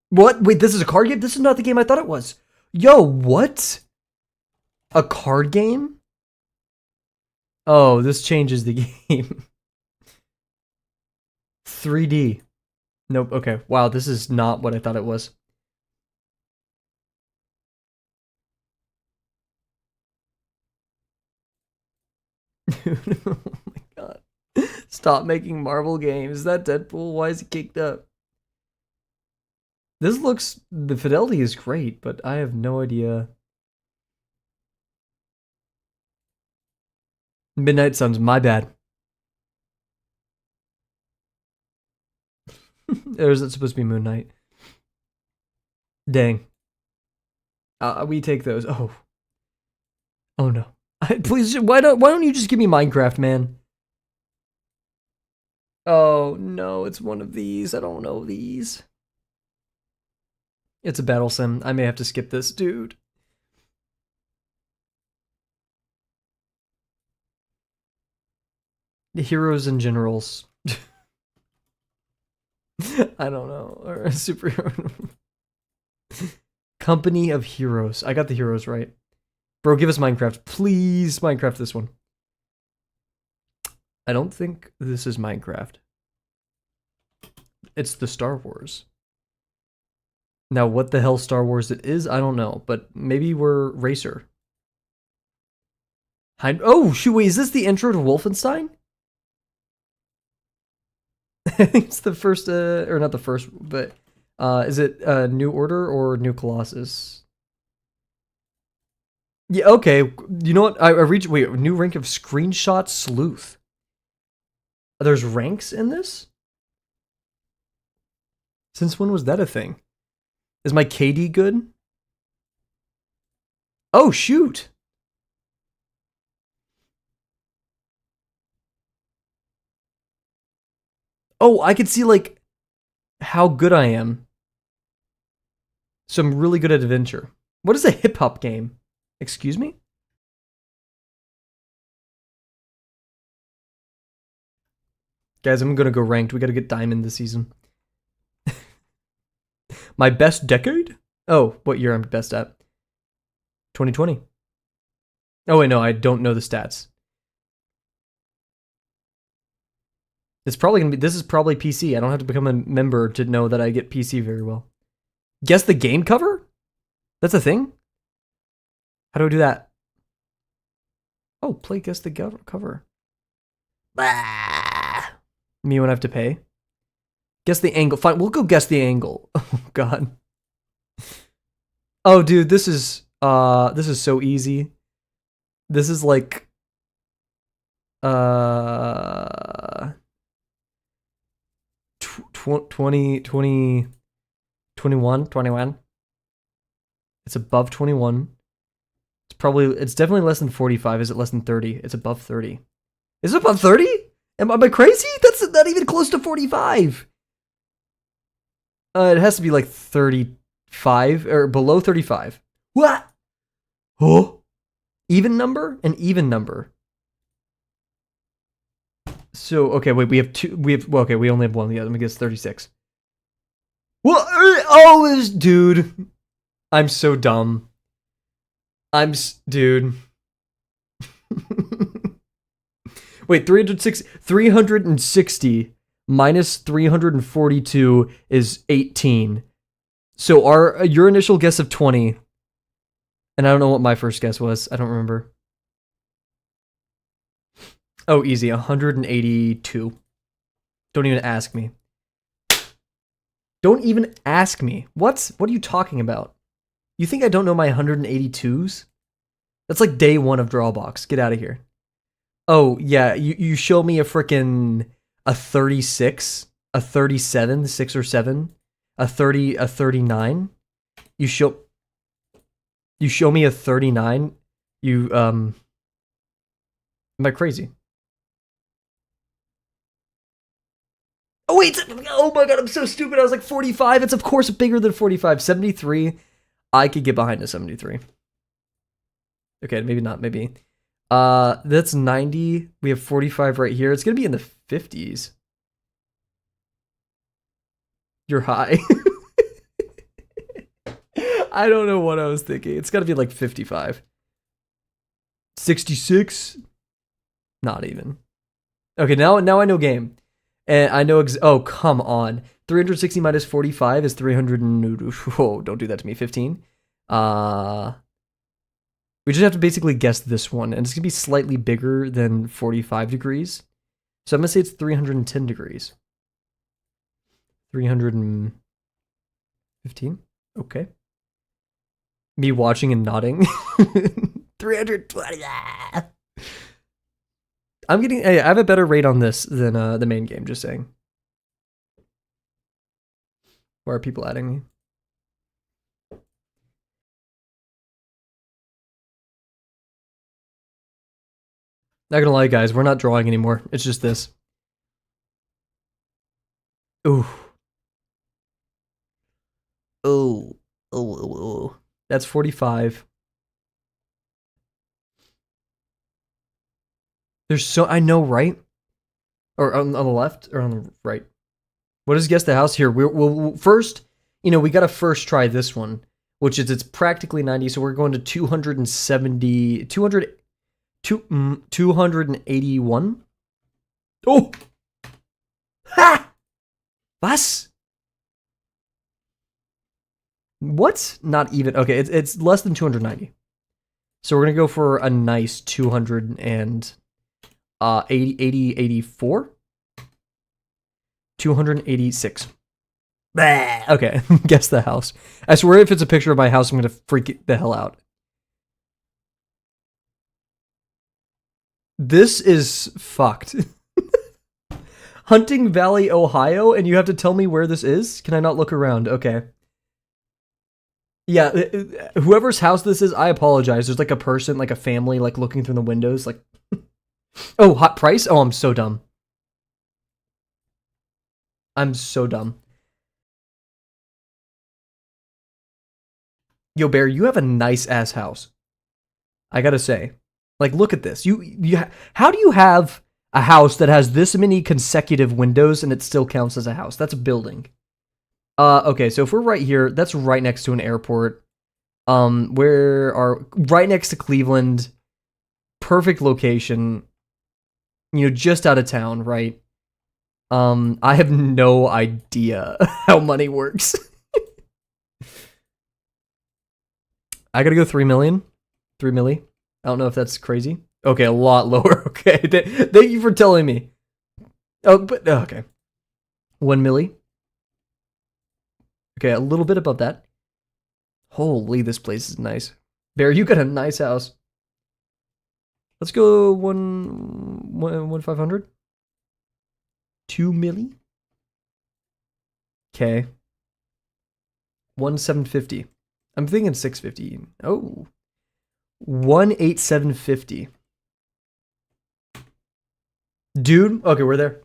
[SPEAKER 1] What? Wait, this is a card game? This is not the game I thought it was. Yo, what? A card game? Oh, this changes the game. 3D. Nope, okay. Wow, this is not what I thought it was. Dude, oh my god. Stop making Marvel games. Is that Deadpool? Why is he kicked up? This looks... The fidelity is great, but I have no idea. Midnight Suns, my bad. Or is it supposed to be Moon Knight? Dang. We take those. Oh. Oh no. Please, why don't you just give me Minecraft, man? Oh no, it's one of these. I don't know these. It's a battle sim. I may have to skip this, dude. The heroes and generals. I don't know. Or a superhero. Company of Heroes. I got the heroes right. Bro, give us Minecraft. Please Minecraft this one. I don't think this is Minecraft. It's the Star Wars. Now, what the hell Star Wars it is, I don't know. But maybe we're Racer. Oh, shoot, wait, is this the intro to Wolfenstein? I think it's the first, or not the first, but is it New Order or New Colossus? Yeah, okay. You know what? I reached, wait, new rank of Screenshot Sleuth. There's ranks in this? Since when was that a thing? Is my KD good? Oh, shoot. Oh, I could see, like, how good I am. So I'm really good at adventure. What is a hip-hop game? Excuse me? Guys, I'm gonna go ranked. We gotta get diamond this season. My best decade? Oh, what year I'm best at? 2020. Oh wait, no, I don't know the stats. It's probably gonna be, this is probably PC. I don't have to become a member to know that I get PC very well. Guess the game cover? That's a thing? How do I do that? Oh, play guess the cover. Bah. Me when I have to pay? Guess the angle. Fine, we'll go guess the angle. Oh god. Oh dude, this is so easy. This is like 20 21 21. It's above 21. It's definitely less than 45. Is it less than 30? It's above 30. Is it above 30? Am I crazy? That's not even close to 45. It has to be like 35 or below 35. What? Oh, even number? An even number. So okay, wait. We have two. Well, okay, we only have one. Yeah, let me guess. 36. What? Oh, this dude. I'm so dumb. Dude. Wait, 360 minus 342 is 18. So your initial guess of 20, and I don't know what my first guess was. I don't remember. Oh, easy, 182. Don't even ask me. Don't even ask me. What are you talking about? You think I don't know my 182s? That's like day one of Drawbox. Get out of here. Oh, yeah, you show me a 36, a 37, 6 or 7, a 30, a 39. You show... You show me a 39, you, am I crazy? Oh wait, oh my god, I'm so stupid. I was like 45. It's of course bigger than 45. 73. I could get behind a 73. Okay, maybe not, maybe. That's 90. We have 45 right here. It's gonna be in the 50s. You're high. I don't know what I was thinking. It's gotta be like 55. 66? Not even. Okay, now I know game. And I know, oh, come on. 360 minus 45 is 300 and, whoa, don't do that to me, 15. We just have to basically guess this one, and it's going to be slightly bigger than 45 degrees. So I'm going to say it's 310 degrees. 315? Okay. Me watching and nodding. 320. I'm getting. Hey, I have a better rate on this than the main game. Just saying. Why are people adding me? Not gonna lie, guys. We're not drawing anymore. It's just this. Ooh. Oh. Oh. That's 45. There's so I know, right? Or on the left or on the right? What is guess the house here? We'll first, we gotta first try this one, which is it's practically 90. So we're going to 270, 281. Oh, ha! Was? What? Not even. Okay, it's less than 290. So we're gonna go for a nice 84. 286. Okay, guess the house. I swear if it's a picture of my house, I'm gonna freak the hell out. This is fucked. Hunting Valley, Ohio, and you have to tell me where this is? Can I not look around? Okay. Yeah, whoever's house this is, I apologize. There's like a person, like a family, like looking through the windows, like... Oh, hot price? Oh, I'm so dumb. I'm so dumb. Yo, Bear, you have a nice ass house. I gotta say, like, look at this. How do you have a house that has this many consecutive windows and it still counts as a house? That's a building. Okay, so if we're right here, that's right next to an airport. Right next to Cleveland. Perfect location. Just out of town, right? I have no idea how money works. I gotta go 3 million. 3 milli. I don't know if that's crazy. Okay, a lot lower. Okay, thank you for telling me. Oh, but okay. 1 milli. Okay, a little bit above that. Holy, this place is nice. Bear, you got a nice house. Let's go 1,500. 2 milli. Okay. 1,750. I'm thinking 650. Oh. 1,870. Dude, okay, we're there.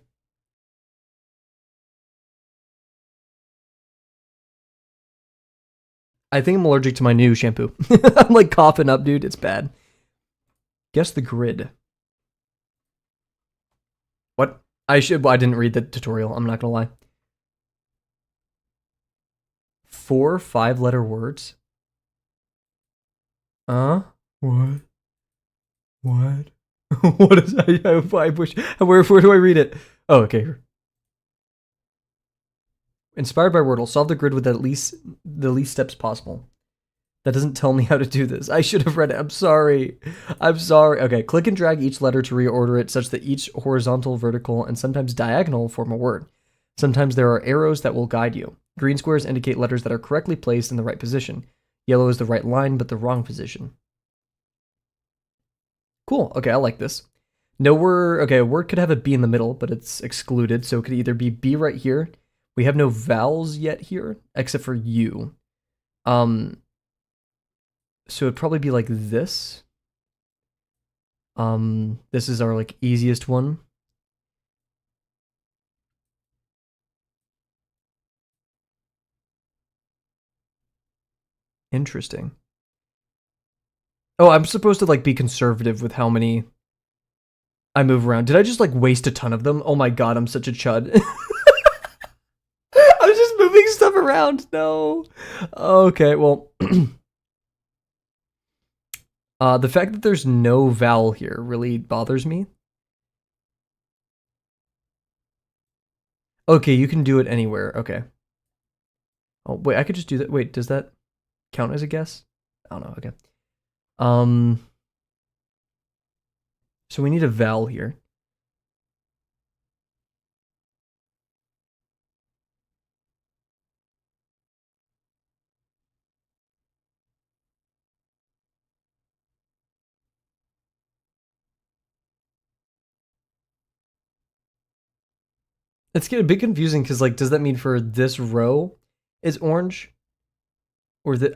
[SPEAKER 1] I think I'm allergic to my new shampoo. I'm like coughing up, dude. It's bad. Guess the grid. What? I didn't read the tutorial. I'm not gonna lie. 4 5-letter words. What? What? What is I wish. Where do I read it? Oh, okay. Inspired by Wordle, solve the grid with the least steps possible. That doesn't tell me how to do this. I should have read it. I'm sorry. Okay, click and drag each letter to reorder it such that each horizontal, vertical, and sometimes diagonal form a word. Sometimes there are arrows that will guide you. Green squares indicate letters that are correctly placed in the right position. Yellow is the right line, but the wrong position. Cool. Okay, I like this. No word. Okay, a word could have a B in the middle, but it's excluded, so it could either be B right here. We have no vowels yet here, except for U. So it'd probably be like this. This is our like easiest one. Interesting. Oh, I'm supposed to like be conservative with how many I move around. Did I just like waste a ton of them? Oh my god, I'm such a chud. I was just moving stuff around. No. Okay, well. The fact that there's no vowel here really bothers me. Okay, you can do it anywhere. Okay. Oh, wait, I could just do that. Wait, does that count as a guess? I don't know. Okay. Um, so we need a vowel here. It's getting a bit confusing because, like, does that mean for this row is orange? Or that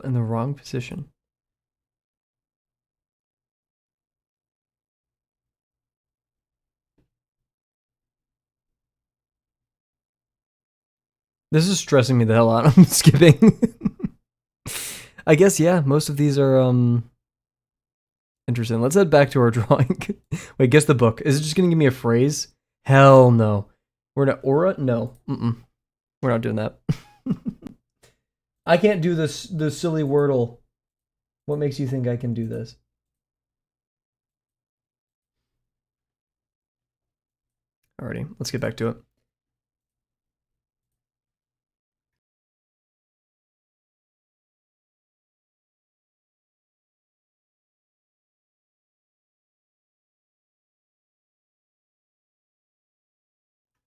[SPEAKER 1] in the wrong position? This is stressing me the hell out. I'm skipping. I guess, yeah, most of these are, interesting. Let's head back to our drawing. Wait, guess the book. Is it just gonna give me a phrase? Hell no. We're not aura? No. We're not doing that. I can't do this the silly wordle. What makes you think I can do this? Alrighty, let's get back to it.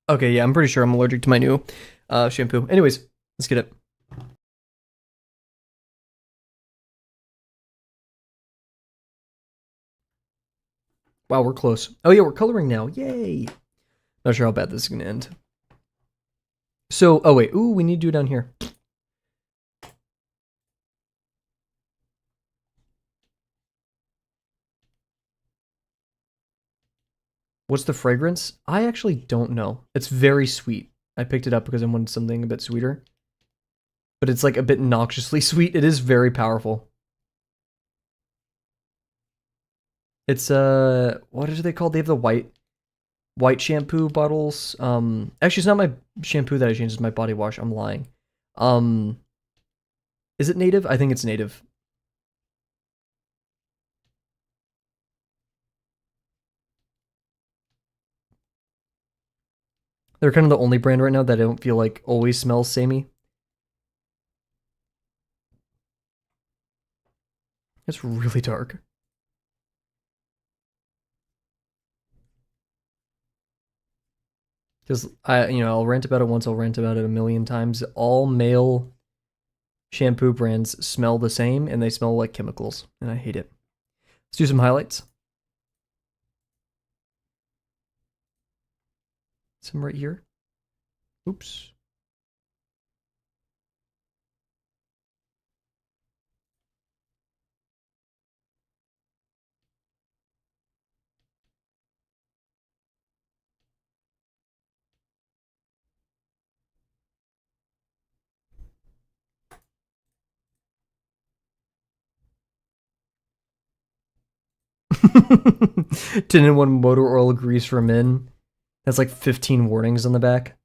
[SPEAKER 1] Okay, yeah, I'm pretty sure I'm allergic to my new shampoo. Anyways, let's get it. Wow, we're close. Oh yeah, we're coloring now. Yay! Not sure how bad this is gonna end. So, oh wait, ooh, we need to do it down here. What's the fragrance? I actually don't know. It's very sweet. I picked it up because I wanted something a bit sweeter. But it's like a bit noxiously sweet. It is very powerful. It's what are they called? They have the white shampoo bottles. Actually it's not my shampoo that I changed, it's my body wash. I'm lying. Is it native? I think it's native. They're kind of the only brand right now that I don't feel like always smells samey. It's really dark. Because I'll rant about it once, I'll rant about it a million times. All male shampoo brands smell the same and they smell like chemicals, and I hate it. Let's do some highlights. Some right here. Oops. Tin and one motor oil grease for men. That's like 15 warnings on the back.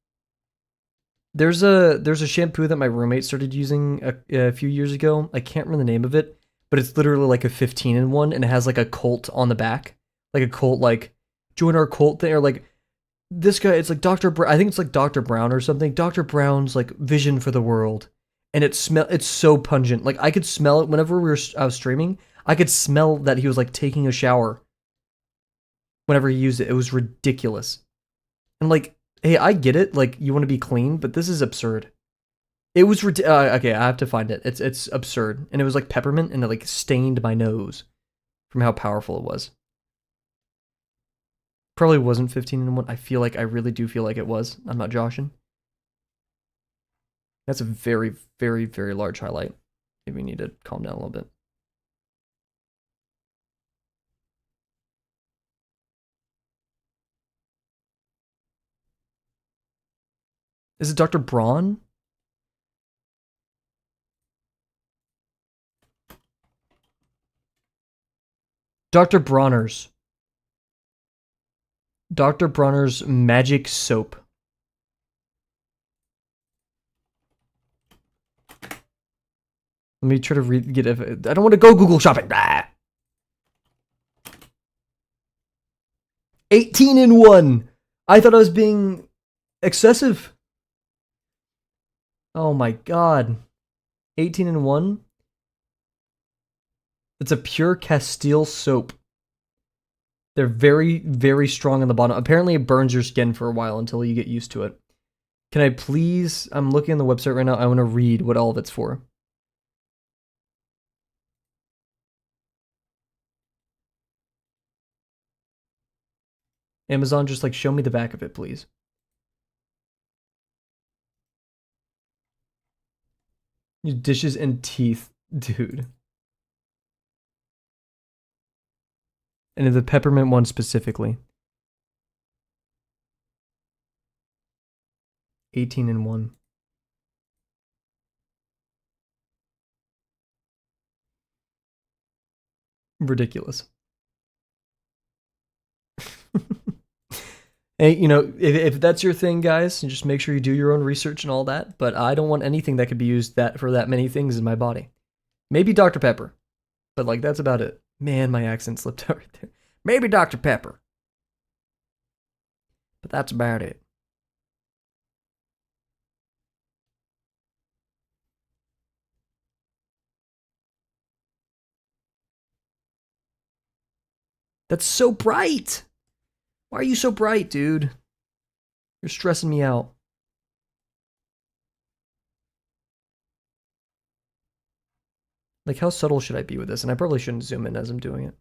[SPEAKER 1] There's a shampoo that my roommate started using a few years ago. I can't remember the name of it, but it's literally like a 15 in one, and it has like a cult on the back, like a cult, like join our cult thing, or like this guy. It's like I think it's like Dr. Brown or something. Dr. Brown's like vision for the world, and it's so pungent. Like I could smell it whenever I was streaming. I could smell that he was like taking a shower whenever he used it. It was ridiculous. And like, hey, I get it. Like, you want to be clean, but this is absurd. It was okay. I have to find it. It's absurd, and it was like peppermint, and it like stained my nose. from how powerful it was. Probably wasn't 15 in 1. I really do feel like it was. I'm not joshing. That's a very, very, very large highlight. Maybe we need to calm down a little bit. Is it Dr. Braun? Dr. Bronner's. Dr. Bronner's magic soap. Let me try to get it. I don't want to go Google shopping. Ah. 18 in 1. I thought I was being excessive. Oh my god. 18 in 1? It's a pure Castile soap. They're very, very strong on the bottom. Apparently it burns your skin for a while until you get used to it. Can I please... I'm looking on the website right now. I want to read what all of it's for. Amazon, just like show me the back of it, please. Your dishes and teeth, dude. And the peppermint one specifically. 18 in 1. Ridiculous. Hey, you know, if that's your thing, guys, just make sure you do your own research and all that. But I don't want anything that could be used for that many things in my body. Maybe Dr. Pepper, but like that's about it. Man, my accent slipped out right there. Maybe Dr. Pepper, but that's about it. That's so bright. Why are you so bright, dude? You're stressing me out. Like, how subtle should I be with this? And I probably shouldn't zoom in as I'm doing it.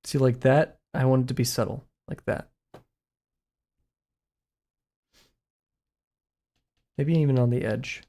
[SPEAKER 1] See, like that, I want it to be subtle, like that. Maybe even on the edge.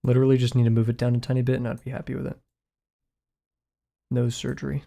[SPEAKER 1] Literally just need to move it down a tiny bit and I'd be happy with it. Nose surgery.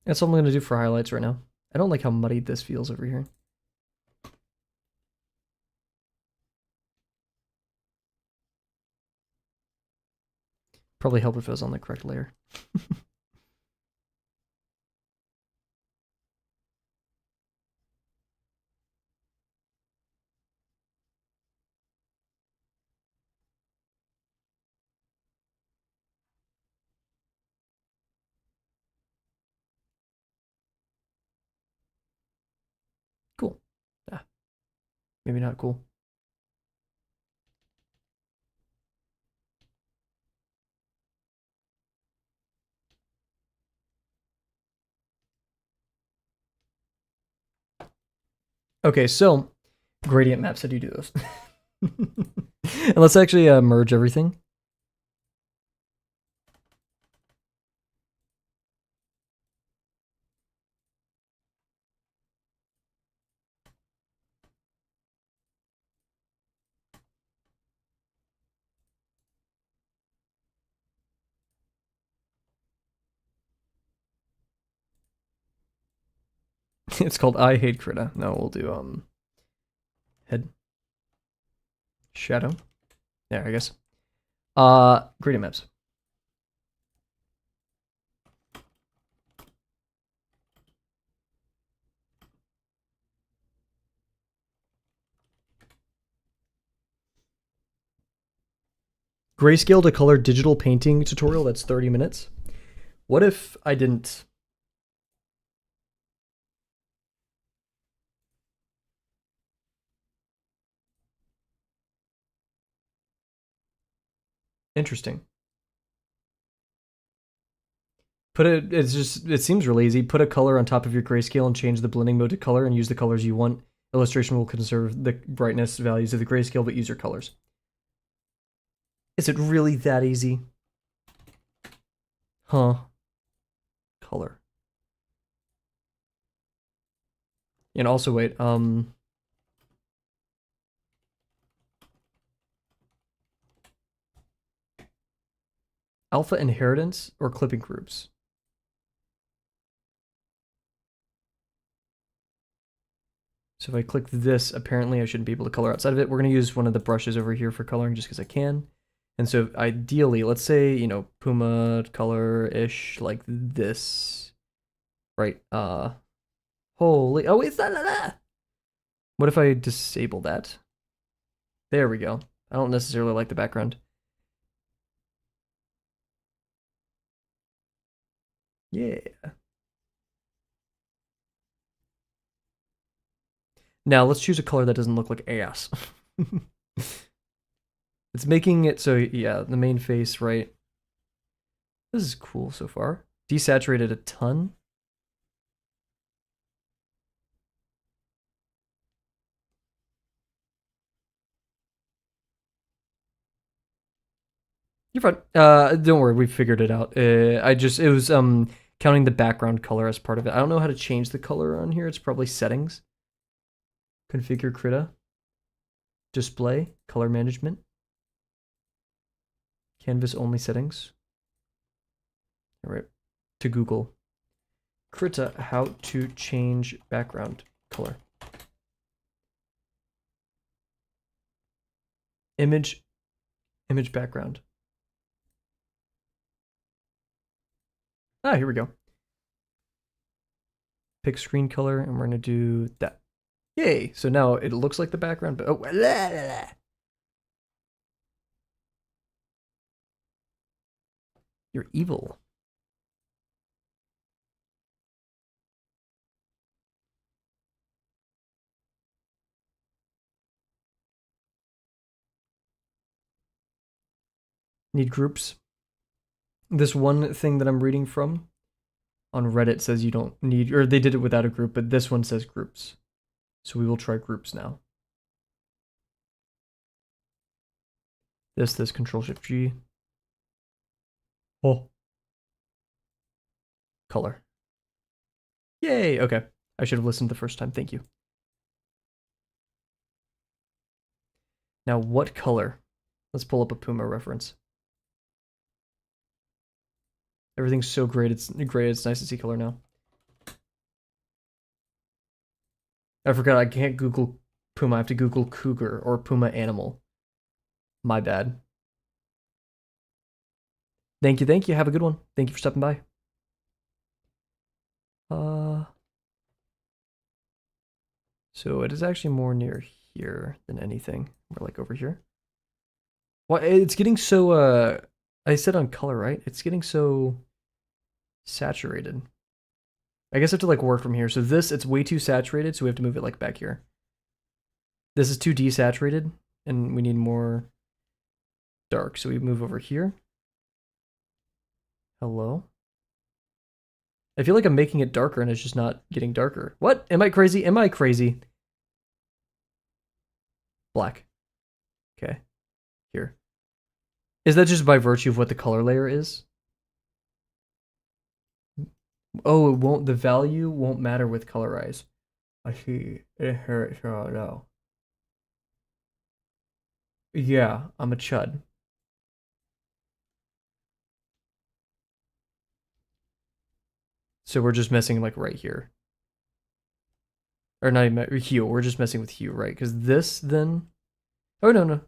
[SPEAKER 1] That's all I'm going to do for highlights right now. I don't like how muddied this feels over here. Probably help if it was on the correct layer. Cool. Ah, maybe not cool. Okay, so gradient maps. How do you do those? And let's actually merge everything. It's called I Hate Krita. No, we'll do head shadow. There, I guess. Gradient maps. Grayscale to color digital painting tutorial. That's 30 minutes. What if I didn't? Interesting. It seems really easy. Put a color on top of your grayscale and change the blending mode to color and use the colors you want. Illustration will conserve the brightness values of the grayscale, but use your colors. Is it really that easy? Huh. Color. And also, wait, alpha inheritance or clipping groups? So if I click this, apparently I shouldn't be able to color outside of it. We're going to use one of the brushes over here for coloring just because I can. And so ideally, let's say, you know, Puma color-ish like this. Right. Holy, oh, it's that. What if I disable that? There we go. I don't necessarily like the background. Yeah. Now let's choose a color that doesn't look like ass. It's making it so, yeah, the main face, right? This is cool so far. Desaturated a ton. You're fine. Don't worry, we figured it out. It was counting the background color as part of it. I don't know how to change the color on here. It's probably settings. Configure Krita. Display, color management. Canvas only settings. All right. To Google. Krita, how to change background color. Image background. Ah, here we go. Pick screen color, and we're gonna do that. Yay! So now it looks like the background, but oh, blah, blah, blah. You're evil. Need groups. This one thing that I'm reading from on Reddit says you don't need, or they did it without a group, but this one says groups. So we will try groups now. This, Control Shift G. Oh. Color. Yay, okay. I should have listened the first time, thank you. Now what color? Let's pull up a Puma reference. Everything's so great, it's nice to see color now. I forgot I can't Google Puma, I have to Google cougar or Puma animal. My bad. Thank you, have a good one. Thank you for stopping by. So it is actually more near here than anything. We're like over here. Well, it's getting so, I said on color, right? It's getting so saturated. I guess I have to like work from here. So this, it's way too saturated, so we have to move it like back here. This is too desaturated, and we need more dark. So we move over here. Hello? I feel like I'm making it darker and it's just not getting darker. What? Am I crazy? Am I crazy? Black. Okay. Here. Is that just by virtue of what the color layer is? Oh, it won't. The value won't matter with colorize. I see. It hurts. Oh no. Yeah, I'm a chud. So we're just messing like right here. Or not even hue. We're just messing with hue, right? Because this then. Oh no no.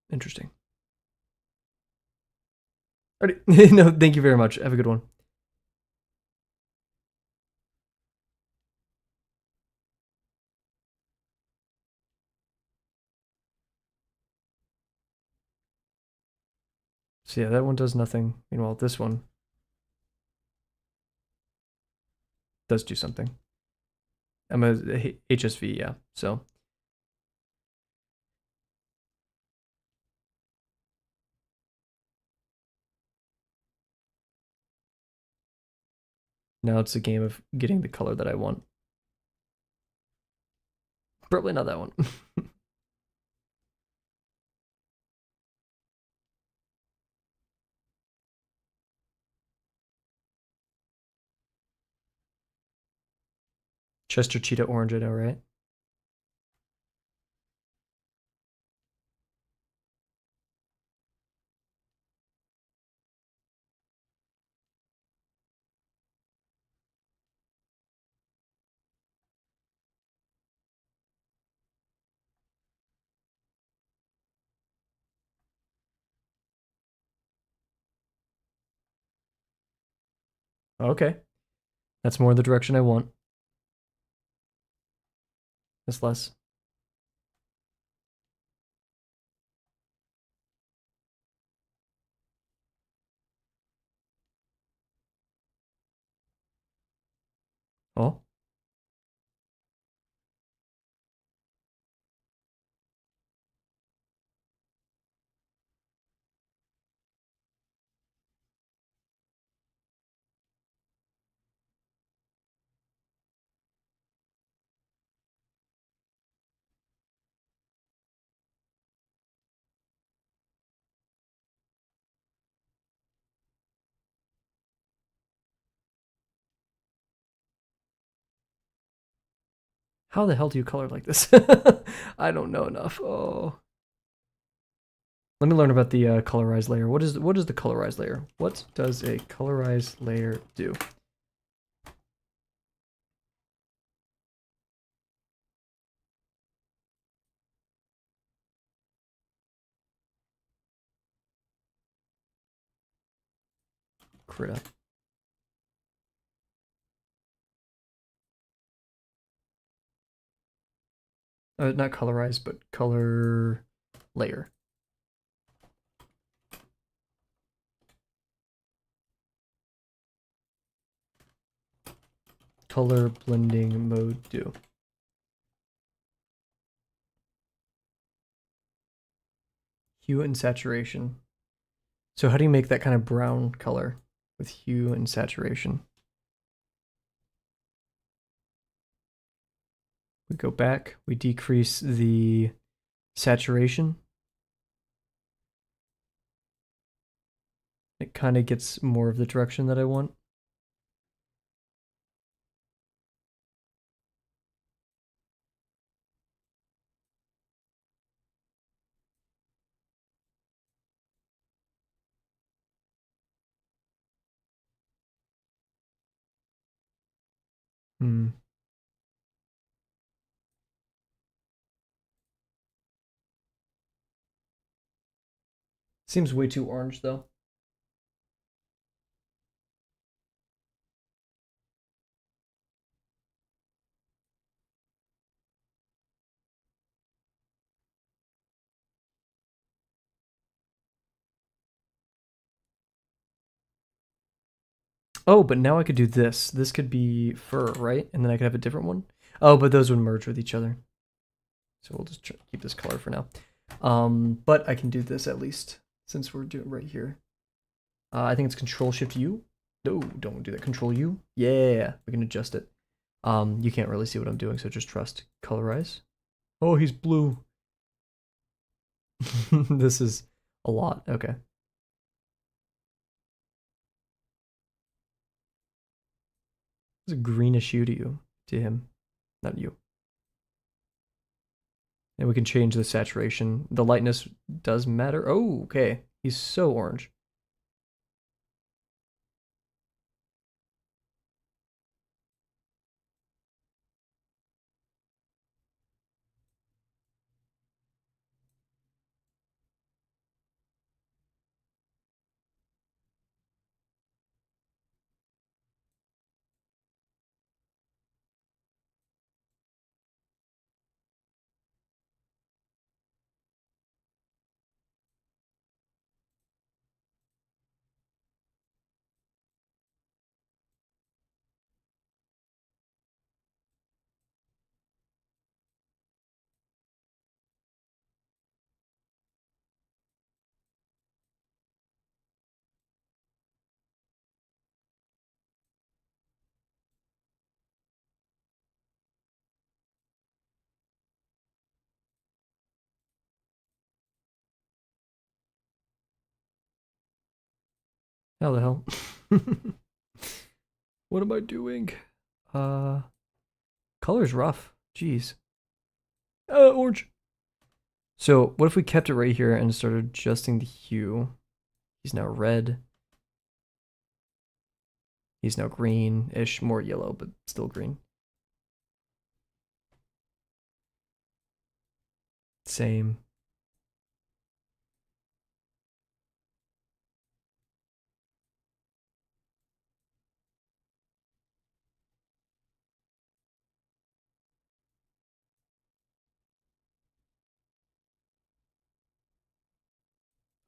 [SPEAKER 1] Interesting. Alrighty. No, thank you very much. Have a good one. So yeah, that one does nothing. Meanwhile, this one does do something. I'm a HSV, yeah. So now it's a game of getting the color that I want. Probably not that one. Chester Cheetah Orange, I know, right? Okay. That's more the direction I want. That's less. Oh. How the hell do you color like this? I don't know enough. Oh. Let me learn about the colorized layer. What is the colorized layer? What does a colorized layer do? Krita. Not colorized, but color layer. Color blending mode do. Hue and saturation. So how do you make that kind of brown color with hue and saturation? We go back, we decrease the saturation. It kind of gets more of the direction that I want. Hmm. Seems way too orange though. Oh, but now I could do this. This could be fur, right? And then I could have a different one. Oh, but those would merge with each other. So we'll just keep this color for now. But I can do this at least since we're doing right here. I think it's Control Shift U. No, don't do that. Control U. Yeah, we can adjust it. You can't really see what I'm doing, so just trust. Colorize. Oh, he's blue. This is a lot. Okay. It's a greenish hue to him, not you. And we can change the saturation. The lightness does matter. Oh, okay. He's so orange. How the hell? What am I doing? Uh, color's rough. Jeez. Orange. So what if we kept it right here and started adjusting the hue? He's now red. He's now green-ish, more yellow, but still green. Same.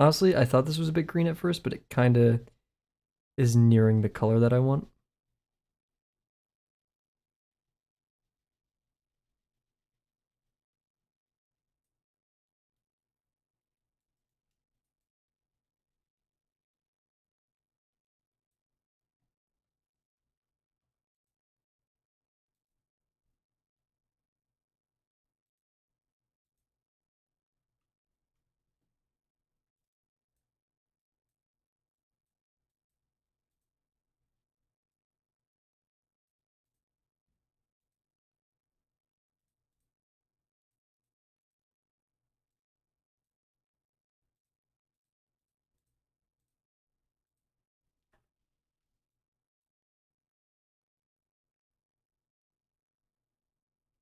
[SPEAKER 1] Honestly, I thought this was a bit green at first, but it kind of is nearing the color that I want.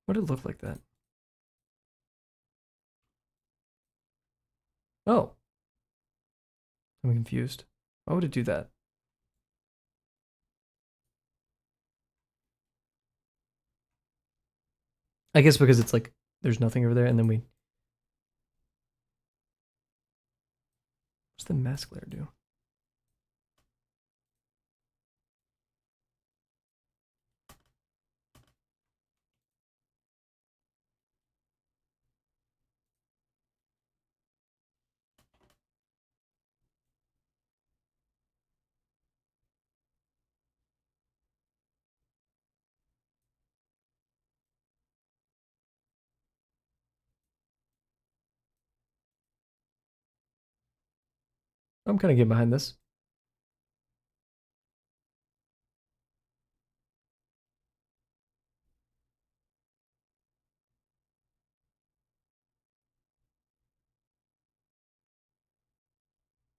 [SPEAKER 1] What did it look like that? Oh, I'm confused. Why would it do that? I guess because it's like there's nothing over there, and then we. What's the mask layer do? I'm kind of getting behind this.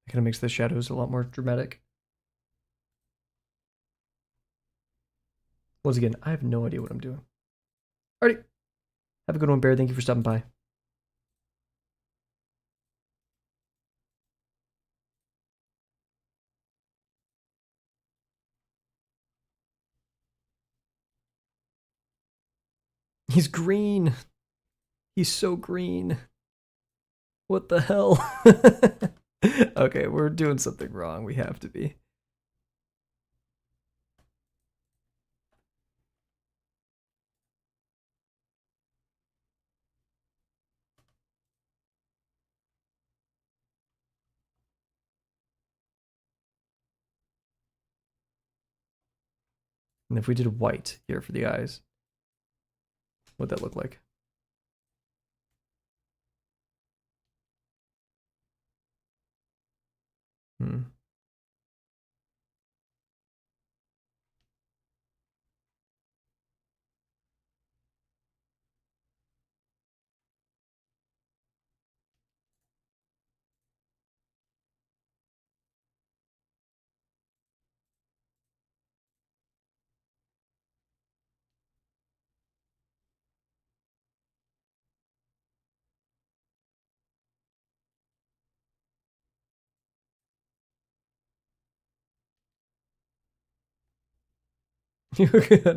[SPEAKER 1] It kind of makes the shadows a lot more dramatic. Once again, I have no idea what I'm doing. Alrighty. Have a good one, Bear. Thank you for stopping by. He's green. He's so green. What the hell? Okay, we're doing something wrong. We have to be. And if we did white here for the eyes, what'd that look like? Hmm.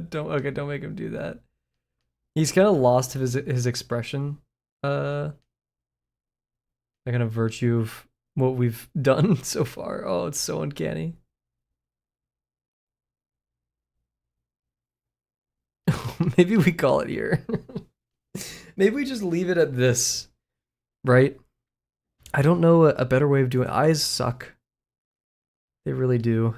[SPEAKER 1] Don't make him do that. He's kind of lost his expression. The kind of virtue of what we've done so far. Oh, it's so uncanny. Maybe we call it here. Maybe we just leave it at this, right? I don't know a better way of doing it. Eyes suck. They really do.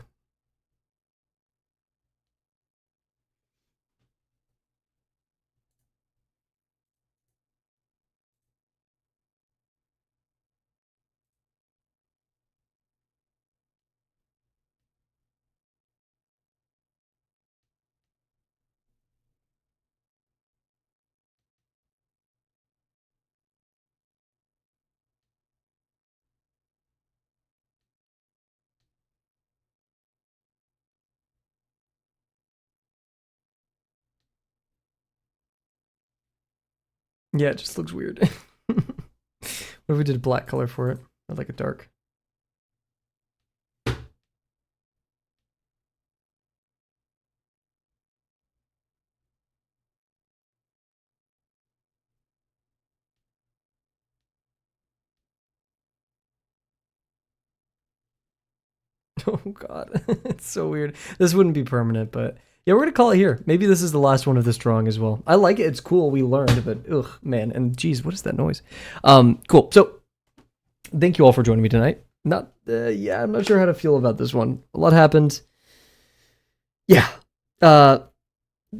[SPEAKER 1] Yeah, it just looks weird. What if we did black color for it? Or like a dark? Oh god, it's so weird. This wouldn't be permanent, but yeah, we're gonna call it here. Maybe this is the last one of this drawing as well. I like it. It's cool. We learned, but ugh, man. And geez, what is that noise? Cool. So, thank you all for joining me tonight. Yeah, I'm not sure how to feel about this one. A lot happened. Yeah.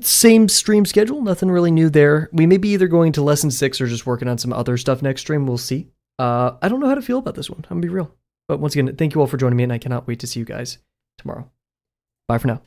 [SPEAKER 1] Same stream schedule. Nothing really new there. We may be either going to lesson 6 or just working on some other stuff next stream. We'll see. I don't know how to feel about this one. I'm gonna be real. But once again, thank you all for joining me, and I cannot wait to see you guys tomorrow. Bye for now.